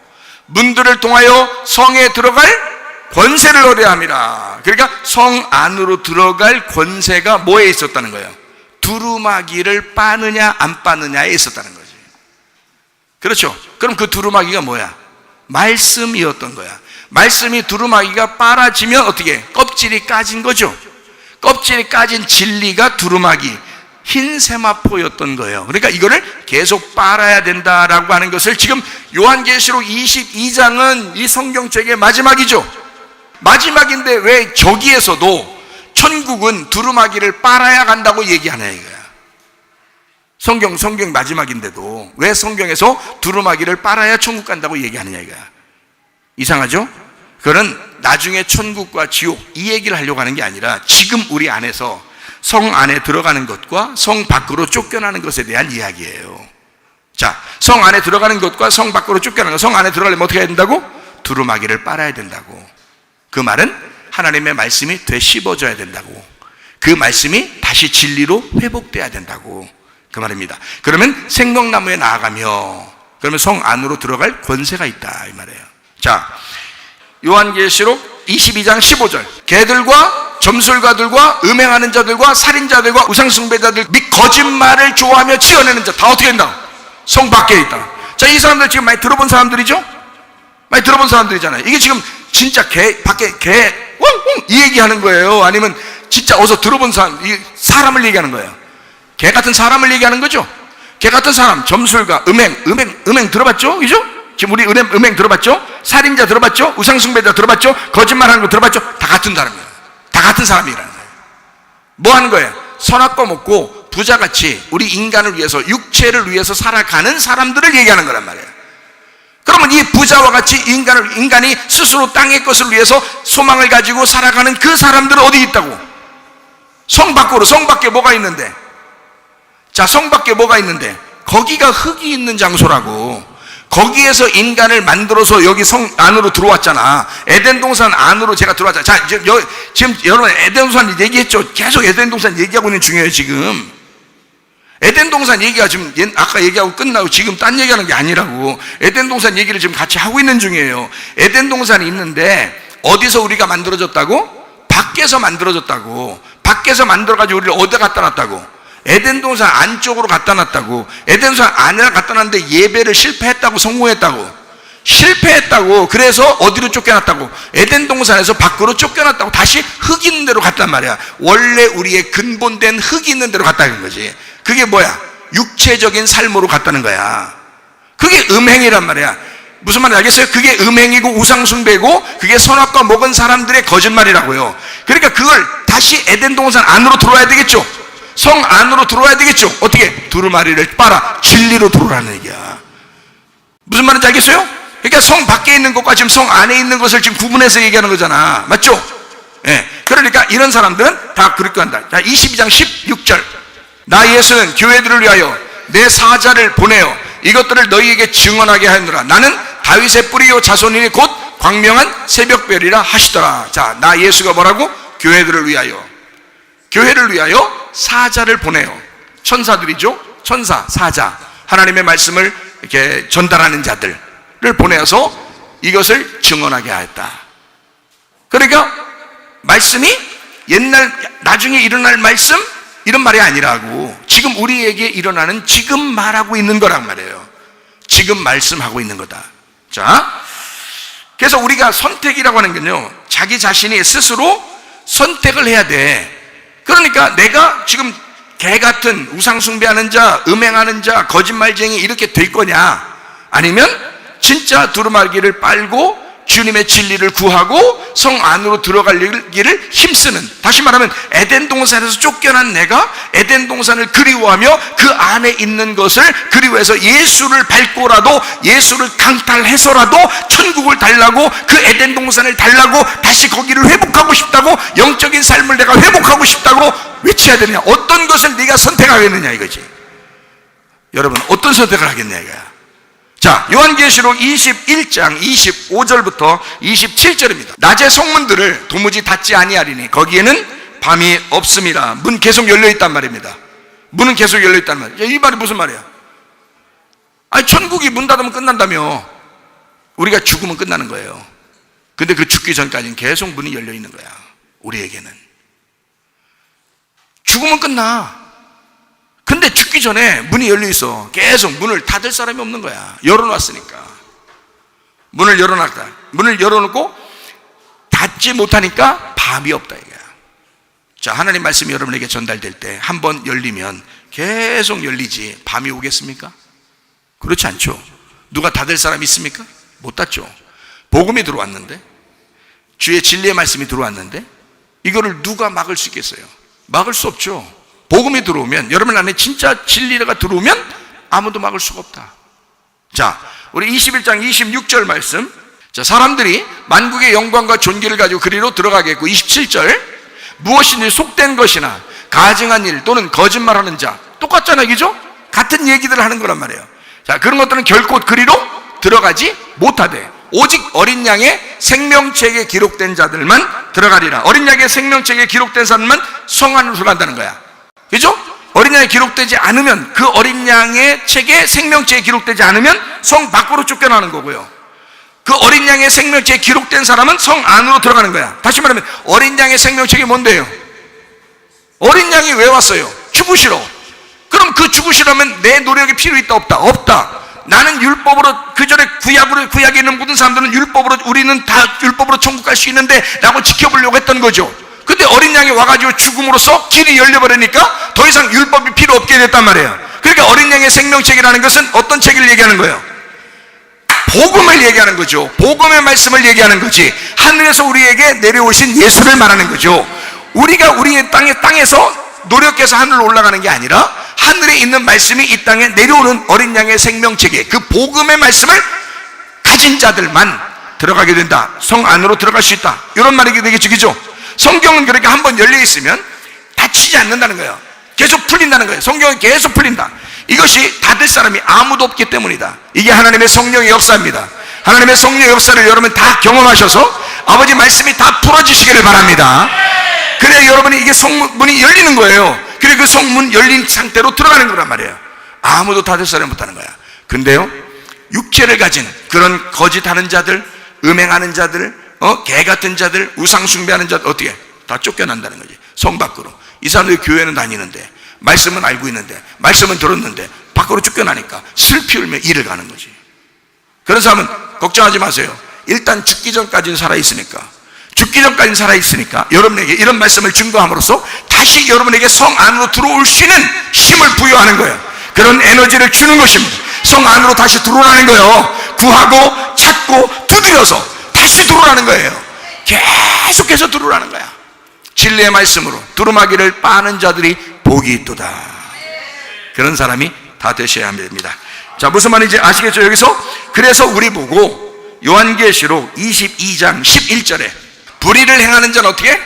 문들을 통하여 성에 들어갈 권세를 얻어야 함이라. 그러니까 성 안으로 들어갈 권세가 뭐에 있었다는 거예요? 두루마기를 빠느냐 안 빠느냐에 있었다는 거지. 그렇죠? 그럼 그 두루마기가 뭐야? 말씀이었던 거야. 말씀이 두루마기가 빨아지면 어떻게? 껍질이 까진 거죠. 껍질이 까진 진리가 두루마기, 흰 세마포였던 거예요. 그러니까 이거를 계속 빨아야 된다라고 하는 것을 지금 요한계시록 22장은 이 성경책의 마지막이죠. 마지막인데 왜 저기에서도 천국은 두루마기를 빨아야 간다고 얘기하냐 이거야. 성경 마지막인데도 왜 성경에서 두루마기를 빨아야 천국 간다고 얘기하느냐 이거야. 이상하죠? 그거는 나중에 천국과 지옥 이 얘기를 하려고 하는 게 아니라 지금 우리 안에서 성 안에 들어가는 것과 성 밖으로 쫓겨나는 것에 대한 이야기예요. 자, 성 안에 들어가는 것과 성 밖으로 쫓겨나는 것. 성 안에 들어가려면 어떻게 해야 된다고? 두루마기를 빨아야 된다고. 그 말은 하나님의 말씀이 되씹어져야 된다고. 그 말씀이 다시 진리로 회복돼야 된다고. 그 말입니다. 그러면 생명나무에 나아가며, 그러면 성 안으로 들어갈 권세가 있다 이 말이에요. 자, 요한계시록 22장 15절. 개들과 점술가들과 음행하는 자들과 살인자들과 우상숭배자들 및 거짓말을 좋아하며 지어내는 자 다 어떻게 된다? 성 밖에 있다. 자, 이 사람들 지금 많이 들어본 사람들이죠? 많이 들어본 사람들이잖아요. 이게 지금 진짜 밖에 이 얘기하는 거예요? 아니면 진짜 어서 들어본 사람을 얘기하는 거예요? 개 같은 사람을 얘기하는 거죠? 개 같은 사람, 점술가, 음행 들어봤죠? 그죠? 지금 우리 음행 들어봤죠? 살인자 들어봤죠? 우상숭배자 들어봤죠? 거짓말하는 거 들어봤죠? 다 같은 사람이에요. 다 같은 사람이라는 거예요. 뭐 하는 거예요? 선악과 먹고 부자같이 우리 인간을 위해서, 육체를 위해서 살아가는 사람들을 얘기하는 거란 말이에요. 그러면 이 부자와 같이 인간이 스스로 땅의 것을 위해서 소망을 가지고 살아가는 그 사람들은 어디 있다고? 성 밖으로. 성 밖에 뭐가 있는데? 자, 성 밖에 뭐가 있는데? 거기가 흙이 있는 장소라고. 거기에서 인간을 만들어서 여기 성 안으로 들어왔잖아. 에덴 동산 안으로 제가 들어왔잖아. 자, 지금 여러분 에덴 동산 얘기했죠? 계속 에덴 동산 얘기하고 있는 중이에요 지금. 에덴 동산 얘기가 지금 아까 얘기하고 끝나고 지금 딴 얘기하는 게 아니라고. 에덴 동산 얘기를 지금 같이 하고 있는 중이에요. 에덴 동산이 있는데 어디서 우리가 만들어졌다고? 밖에서 만들어졌다고. 밖에서 만들어가지고 우리를 어디다 갖다 놨다고? 에덴 동산 안쪽으로 갖다 놨다고. 에덴 동산 안에 갖다 놨는데 예배를 실패했다고. 성공했다고. 실패했다고. 그래서 어디로 쫓겨났다고? 에덴 동산에서 밖으로 쫓겨났다고. 다시 흙 있는 데로 갔단 말이야. 원래 우리의 근본된 흙이 있는 데로 갔다는 거지. 그게 뭐야? 육체적인 삶으로 갔다는 거야. 그게 음행이란 말이야. 무슨 말인지 알겠어요? 그게 음행이고 우상숭배고 그게 선악과 먹은 사람들의 거짓말이라고요. 그러니까 그걸 다시 에덴 동산 안으로 들어와야 되겠죠? 성 안으로 들어와야 되겠죠? 어떻게? 두루마리를 빨아 진리로 들어오라는 얘기야. 무슨 말인지 알겠어요? 그러니까 성 밖에 있는 것과 지금 성 안에 있는 것을 지금 구분해서 얘기하는 거잖아. 맞죠? 예. 그러니까 이런 사람들은 다 그렇게 한다. 자, 22장 16절. 나 예수는 교회들을 위하여 내 사자를 보내어 이것들을 너희에게 증언하게 하느라. 나는 다윗의 뿌리요 자손이니 곧 광명한 새벽별이라 하시더라. 자, 나 예수가 뭐라고? 교회들을 위하여. 교회를 위하여 사자를 보내요. 천사들이죠. 천사, 사자. 하나님의 말씀을 이렇게 전달하는 자들을 보내어서 이것을 증언하게 하였다. 그러니까 말씀이 옛날 나중에 일어날 말씀 이런 말이 아니라고, 지금 우리에게 일어나는 지금 말하고 있는 거란 말이에요. 지금 말씀하고 있는 거다. 자, 그래서 우리가 선택이라고 하는 건요, 자기 자신이 스스로 선택을 해야 돼. 그러니까 내가 지금 개 같은 우상숭배하는 자, 음행하는 자, 거짓말쟁이 이렇게 될 거냐, 아니면 진짜 두루마기를 빨고 주님의 진리를 구하고 성 안으로 들어가기를 힘쓰는, 다시 말하면 에덴 동산에서 쫓겨난 내가 에덴 동산을 그리워하며 그 안에 있는 것을 그리워해서 예수를 밟고라도, 예수를 강탈해서라도 천국을 달라고, 그 에덴 동산을 달라고, 다시 거기를 회복하고 싶다고, 영적인 삶을 내가 회복하고 싶다고 외쳐야 되느냐. 어떤 것을 네가 선택하겠느냐 이거지. 여러분, 어떤 선택을 하겠냐 이거야. 자, 요한계시록 21장 25절부터 27절입니다. 낮에 성문들을 도무지 닫지 아니하리니 거기에는 밤이 없음이라. 문 계속 열려있단 말입니다. 문은 계속 열려있단 말이에요. 이 말이 무슨 말이야? 아니, 천국이 문 닫으면 끝난다며. 우리가 죽으면 끝나는 거예요. 근데 그 죽기 전까지는 계속 문이 열려있는 거야. 우리에게는 죽으면 끝나. 근데 죽기 전에 문이 열려있어. 계속 문을 닫을 사람이 없는 거야. 열어놨으니까. 문을 열어놨다. 문을 열어놓고 닫지 못하니까 밤이 없다 이거야. 자, 하나님 말씀이 여러분에게 전달될 때 한번 열리면 계속 열리지 밤이 오겠습니까? 그렇지 않죠. 누가 닫을 사람이 있습니까? 못 닫죠. 복음이 들어왔는데, 주의 진리의 말씀이 들어왔는데 이거를 누가 막을 수 있겠어요? 막을 수 없죠. 복음이 들어오면, 여러분 안에 진짜 진리가 들어오면 아무도 막을 수가 없다. 자, 우리 21장 26절 말씀. 자, 사람들이 만국의 영광과 존귀를 가지고 그리로 들어가겠고, 27절. 무엇이든지 속된 것이나 가증한 일 또는 거짓말하는 자, 똑같잖아요, 그죠? 같은 얘기들을 하는 거란 말이에요. 자, 그런 것들은 결코 그리로 들어가지 못하되 오직 어린 양의 생명책에 기록된 자들만 들어가리라. 어린 양의 생명책에 기록된 사람만 성 안으로 들어간다는 거야. 그죠? 어린 양이 기록되지 않으면, 그 어린 양의 책에 생명책에 기록되지 않으면 성 밖으로 쫓겨나는 거고요. 그 어린 양의 생명책에 기록된 사람은 성 안으로 들어가는 거야. 다시 말하면 어린 양의 생명책이 뭔데요? 어린 양이 왜 왔어요? 죽으시러. 그럼 그 죽으시려면 내 노력이 필요 있다 없다? 없다. 나는 율법으로, 그전에 구약에 있는 모든 사람들은 율법으로, 우리는 다 율법으로 천국 갈 수 있는데 라고 지켜보려고 했던 거죠. 근데 어린 양이 와가지고 죽음으로써 길이 열려버리니까 더 이상 율법이 필요 없게 됐단 말이에요. 그러니까 어린 양의 생명책이라는 것은 어떤 책을 얘기하는 거예요? 복음을 얘기하는 거죠. 복음의 말씀을 얘기하는 거지. 하늘에서 우리에게 내려오신 예수를 말하는 거죠. 우리가 우리의 땅에서 노력해서 하늘로 올라가는 게 아니라 하늘에 있는 말씀이 이 땅에 내려오는 어린 양의 생명책에, 그 복음의 말씀을 가진 자들만 들어가게 된다. 성 안으로 들어갈 수 있다. 이런 말이 되겠죠, 그죠? 성경은 그렇게 한번 열려있으면 닫히지 않는다는 거예요. 계속 풀린다는 거예요. 성경은 계속 풀린다. 이것이 닫을 사람이 아무도 없기 때문이다. 이게 하나님의 성령의 역사입니다. 하나님의 성령의 역사를 여러분 다 경험하셔서 아버지 말씀이 다 풀어지시기를 바랍니다. 그래야 여러분이 이게 성문이 열리는 거예요. 그래, 그 성문 열린 상태로 들어가는 거란 말이에요. 아무도 닫을 사람이 못하는 거야. 근데요, 육체를 가진 그런 거짓하는 자들, 음행하는 자들, 개 같은 자들, 우상 숭배하는 자들, 어떻게? 다 쫓겨난다는 거지. 성 밖으로. 이 사람들이 교회는 다니는데, 말씀은 알고 있는데, 말씀은 들었는데 밖으로 쫓겨나니까 슬피 울며 일을 가는 거지. 그런 사람은 걱정하지 마세요. 일단 죽기 전까지는 살아있으니까, 여러분에게 이런 말씀을 증거함으로써 다시 여러분에게 성 안으로 들어올 수 있는 힘을 부여하는 거예요. 그런 에너지를 주는 것입니다. 성 안으로 다시 들어오라는 거예요. 구하고 찾고 두드려서 다시 들어오라는 거예요. 계속해서 들어오라는 거야. 진리의 말씀으로 두루마기를 빠는 자들이 복이 있도다. 그런 사람이 다 되셔야 됩니다. 자, 무슨 말인지 아시겠죠? 여기서 그래서 우리 보고 요한계시록 22장 11절에 불의를 행하는 자는 어떻게?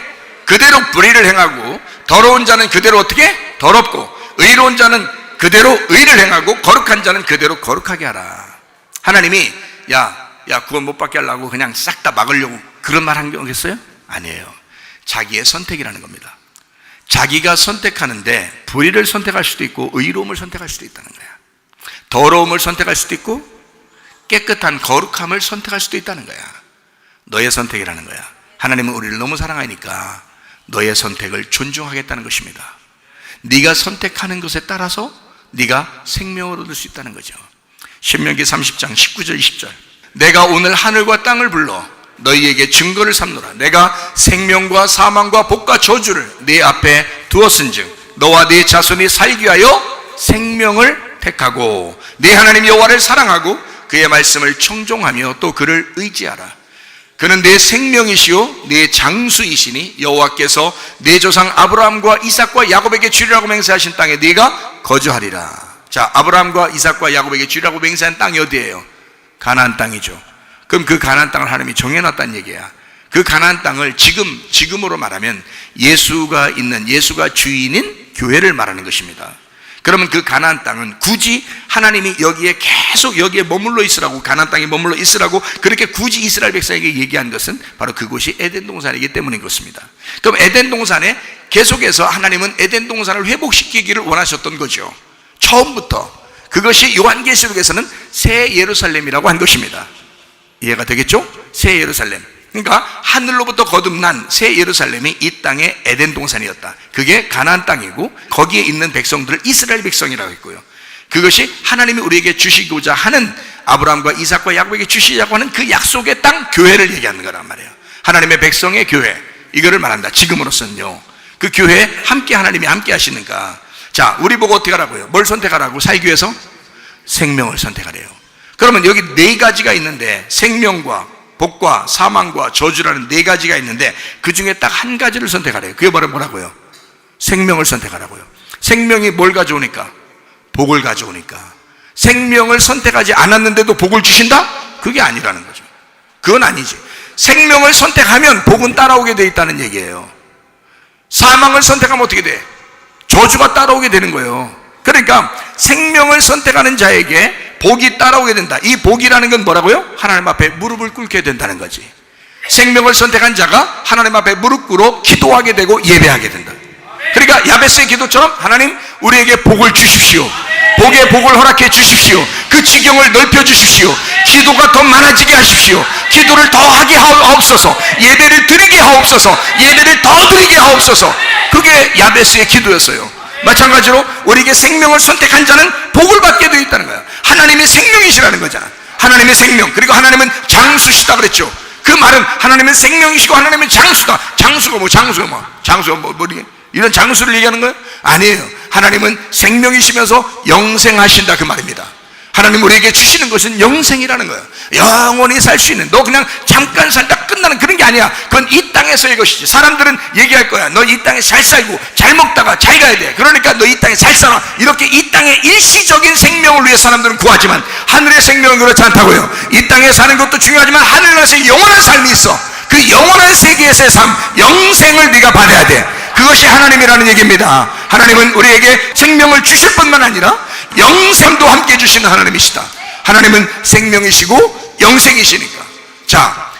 그대로 불의를 행하고, 더러운 자는 그대로 어떻게? 더럽고, 의로운 자는 그대로 의를 행하고, 거룩한 자는 그대로 거룩하게 하라. 하나님이 야 구원 못 받게 하려고 그냥 싹 다 막으려고 그런 말 한 거겠어요? 아니에요. 자기의 선택이라는 겁니다. 자기가 선택하는데 불의를 선택할 수도 있고 의로움을 선택할 수도 있다는 거야. 더러움을 선택할 수도 있고 깨끗한 거룩함을 선택할 수도 있다는 거야. 너의 선택이라는 거야. 하나님은 우리를 너무 사랑하니까 너의 선택을 존중하겠다는 것입니다. 네가 선택하는 것에 따라서 네가 생명을 얻을 수 있다는 거죠. 신명기 30장 19절 20절 내가 오늘 하늘과 땅을 불러 너희에게 증거를 삼노라. 내가 생명과 사망과 복과 저주를 네 앞에 두었은즉 너와 네 자손이 살기 위하여 생명을 택하고 네 하나님 여호와를 사랑하고 그의 말씀을 청종하며 또 그를 의지하라. 그는 내 생명이시요 내 장수이시니 여호와께서 내 조상 아브라함과 이삭과 야곱에게 주리라고 맹세하신 땅에 네가 거주하리라. 자, 아브라함과 이삭과 야곱에게 주리라고 맹세한 땅이 어디예요? 가나안 땅이죠. 그럼 그 가나안 땅을 하나님이 정해놨다는 얘기야. 그 가나안 땅을 지금으로 말하면 예수가 주인인 교회를 말하는 것입니다. 그러면 그 가나안 땅은 굳이 하나님이 여기에 머물러 있으라고, 가나안 땅에 머물러 있으라고 그렇게 굳이 이스라엘 백성에게 얘기한 것은 바로 그곳이 에덴 동산이기 때문인 것입니다. 그럼 에덴 동산에 계속해서 하나님은 에덴 동산을 회복시키기를 원하셨던 거죠. 처음부터. 그것이 요한계시록에서는 새 예루살렘이라고 한 것입니다. 이해가 되겠죠? 새 예루살렘. 그러니까 하늘로부터 거듭난 새 예루살렘이 이 땅의 에덴 동산이었다. 그게 가나안 땅이고 거기에 있는 백성들을 이스라엘 백성이라고 했고요. 그것이 하나님이 우리에게 주시고자 하는, 아브라함과 이삭과 야곱에게 주시자고 하는 그 약속의 땅, 교회를 얘기하는 거란 말이에요. 하나님의 백성의 교회, 이거를 말한다. 지금으로서는요. 그 교회에 함께 하나님이 함께 하시는가. 자, 우리 보고 어떻게 하라고요? 뭘 선택하라고? 살기 위해서? 생명을 선택하래요. 그러면 여기 네 가지가 있는데, 생명과 복과 사망과 저주라는 네 가지가 있는데 그 중에 딱 한 가지를 선택하래요. 그게 바로 뭐라고요? 생명을 선택하라고요. 생명이 뭘 가져오니까? 복을 가져오니까. 생명을 선택하지 않았는데도 복을 주신다? 그게 아니라는 거죠. 그건 아니지. 생명을 선택하면 복은 따라오게 돼 있다는 얘기예요. 사망을 선택하면 어떻게 돼? 저주가 따라오게 되는 거예요. 그러니까 생명을 선택하는 자에게 복이 따라오게 된다. 이 복이라는 건 뭐라고요? 하나님 앞에 무릎을 꿇게 된다는 거지. 생명을 선택한 자가 하나님 앞에 무릎 꿇어 기도하게 되고 예배하게 된다. 그러니까 야베스의 기도처럼 하나님 우리에게 복을 주십시오. 복의 복을 허락해 주십시오. 그 지경을 넓혀 주십시오. 기도가 더 많아지게 하십시오. 기도를 더 하게 하옵소서. 예배를 드리게 하옵소서. 예배를 더 드리게 하옵소서. 그게 야베스의 기도였어요. 마찬가지로 우리에게 생명을 선택한 자는 복을 받게 되어 있다는 거야. 하나님이 생명이시라는 거잖아. 하나님의 생명. 그리고 하나님은 장수시다 그랬죠. 그 말은 하나님은 생명이시고 하나님은 장수다. 장수가 뭐 이런 장수를 얘기하는 거예요? 아니에요. 하나님은 생명이시면서 영생하신다, 그 말입니다. 하나님 우리에게 주시는 것은 영생이라는 거예요. 영원히 살 수 있는, 너 그냥 잠깐 살다 끝나는 그런 게 아니야. 그건 이 땅에서의 것이지. 사람들은 얘기할 거야. 너 이 땅에 잘 살고 잘 먹다가 잘 가야 돼. 그러니까 너 이 땅에 잘 살아. 이렇게 이 땅의 일시적인 생명을 위해 사람들은 구하지만 하늘의 생명은 그렇지 않다고요. 이 땅에 사는 것도 중요하지만 하늘나라에서 영원한 삶이 있어. 그 영원한 세계에서의 삶, 영생을 네가 받아야 돼. 그것이 하나님이라는 얘기입니다. 하나님은 우리에게 생명을 주실 뿐만 아니라 영생도 함께 주시는 하나님이시다. 하나님은 생명이시고 영생이시니까. 자,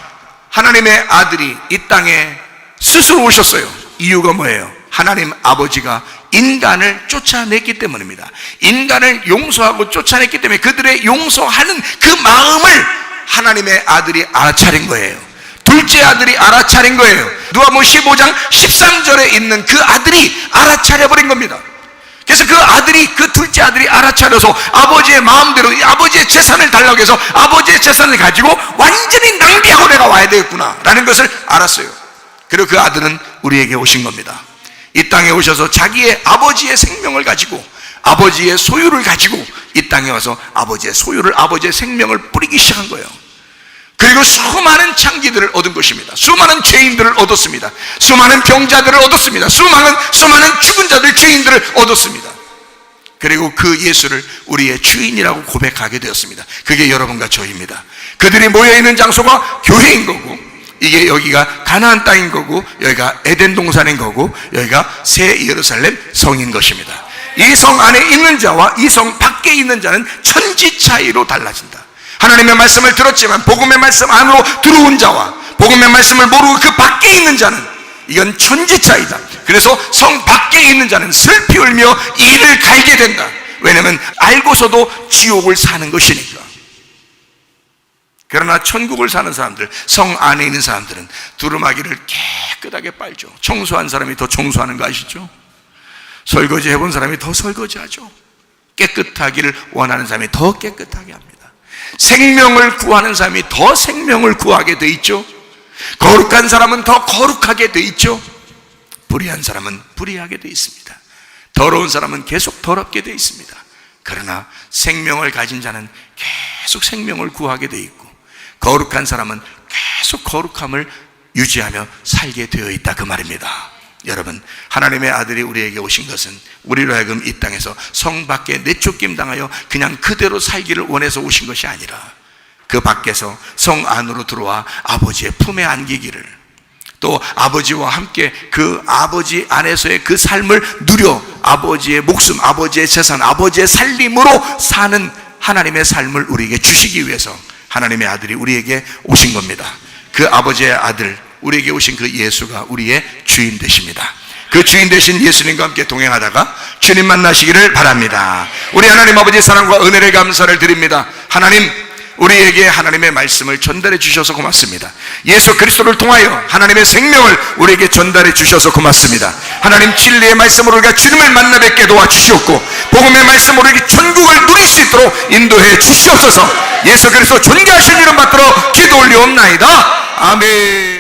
하나님의 아들이 이 땅에 스스로 오셨어요. 이유가 뭐예요? 하나님 아버지가 인간을 쫓아냈기 때문입니다. 인간을 용서하고 쫓아냈기 때문에 그들의 용서하는 그 마음을 하나님의 아들이 알아차린 거예요. 둘째 아들이 알아차린 거예요. 누가복음 15장 13절에 있는 그 아들이 알아차려버린 겁니다. 그래서 그 아들이, 그 둘째 아들이 알아차려서 아버지의 마음대로 아버지의 재산을 달라고 해서 아버지의 재산을 가지고 완전히 낭비하고 내가 와야 되겠구나 라는 것을 알았어요. 그리고 그 아들은 우리에게 오신 겁니다. 이 땅에 오셔서 자기의 아버지의 생명을 가지고 아버지의 소유를 가지고 이 땅에 와서 아버지의 소유를, 아버지의 생명을 뿌리기 시작한 거예요. 그리고 수많은 창기들을 얻은 것입니다. 수많은 죄인들을 얻었습니다. 수많은 병자들을 얻었습니다. 수많은 죽은 자들, 죄인들을 얻었습니다. 그리고 그 예수를 우리의 주인이라고 고백하게 되었습니다. 그게 여러분과 저입니다. 그들이 모여있는 장소가 교회인 거고, 이게 여기가 가나안 땅인 거고, 여기가 에덴 동산인 거고, 여기가 새 예루살렘 성인 것입니다. 이 성 안에 있는 자와 이 성 밖에 있는 자는 천지 차이로 달라진다. 하나님의 말씀을 들었지만 복음의 말씀 안으로 들어온 자와 복음의 말씀을 모르고 그 밖에 있는 자는, 이건 천지 차이다. 그래서 성 밖에 있는 자는 슬피 울며 이를 갈게 된다. 왜냐하면 알고서도 지옥을 사는 것이니까. 그러나 천국을 사는 사람들, 성 안에 있는 사람들은 두루마기를 깨끗하게 빨죠. 청소한 사람이 더 청소하는 거 아시죠? 설거지 해본 사람이 더 설거지하죠. 깨끗하기를 원하는 사람이 더 깨끗하게 합니다. 생명을 구하는 사람이 더 생명을 구하게 돼 있죠. 거룩한 사람은 더 거룩하게 돼 있죠. 불의한 사람은 불의하게 돼 있습니다. 더러운 사람은 계속 더럽게 돼 있습니다. 그러나 생명을 가진 자는 계속 생명을 구하게 돼 있고, 거룩한 사람은 계속 거룩함을 유지하며 살게 되어 있다, 그 말입니다. 여러분, 하나님의 아들이 우리에게 오신 것은 우리로 하여금 이 땅에서 성 밖에 내쫓김 당하여 그냥 그대로 살기를 원해서 오신 것이 아니라 그 밖에서 성 안으로 들어와 아버지의 품에 안기기를, 또 아버지와 함께 그 아버지 안에서의 그 삶을 누려 아버지의 목숨, 아버지의 재산, 아버지의 살림으로 사는 하나님의 삶을 우리에게 주시기 위해서 하나님의 아들이 우리에게 오신 겁니다. 그 아버지의 아들, 우리에게 오신 그 예수가 우리의 주인 되십니다. 그 주인 되신 예수님과 함께 동행하다가 주님 만나시기를 바랍니다. 우리 하나님 아버지 사랑과 은혜를 감사를 드립니다. 하나님, 우리에게 하나님의 말씀을 전달해 주셔서 고맙습니다. 예수 그리스도를 통하여 하나님의 생명을 우리에게 전달해 주셔서 고맙습니다. 하나님, 진리의 말씀으로 우리가 주님을 만나 뵙게 도와주시옵고, 복음의 말씀으로 우리에게 천국을 누릴 수 있도록 인도해 주시옵소서. 예수 그리스도 존귀하신 이름 받들어 기도 올리옵나이다. 아멘.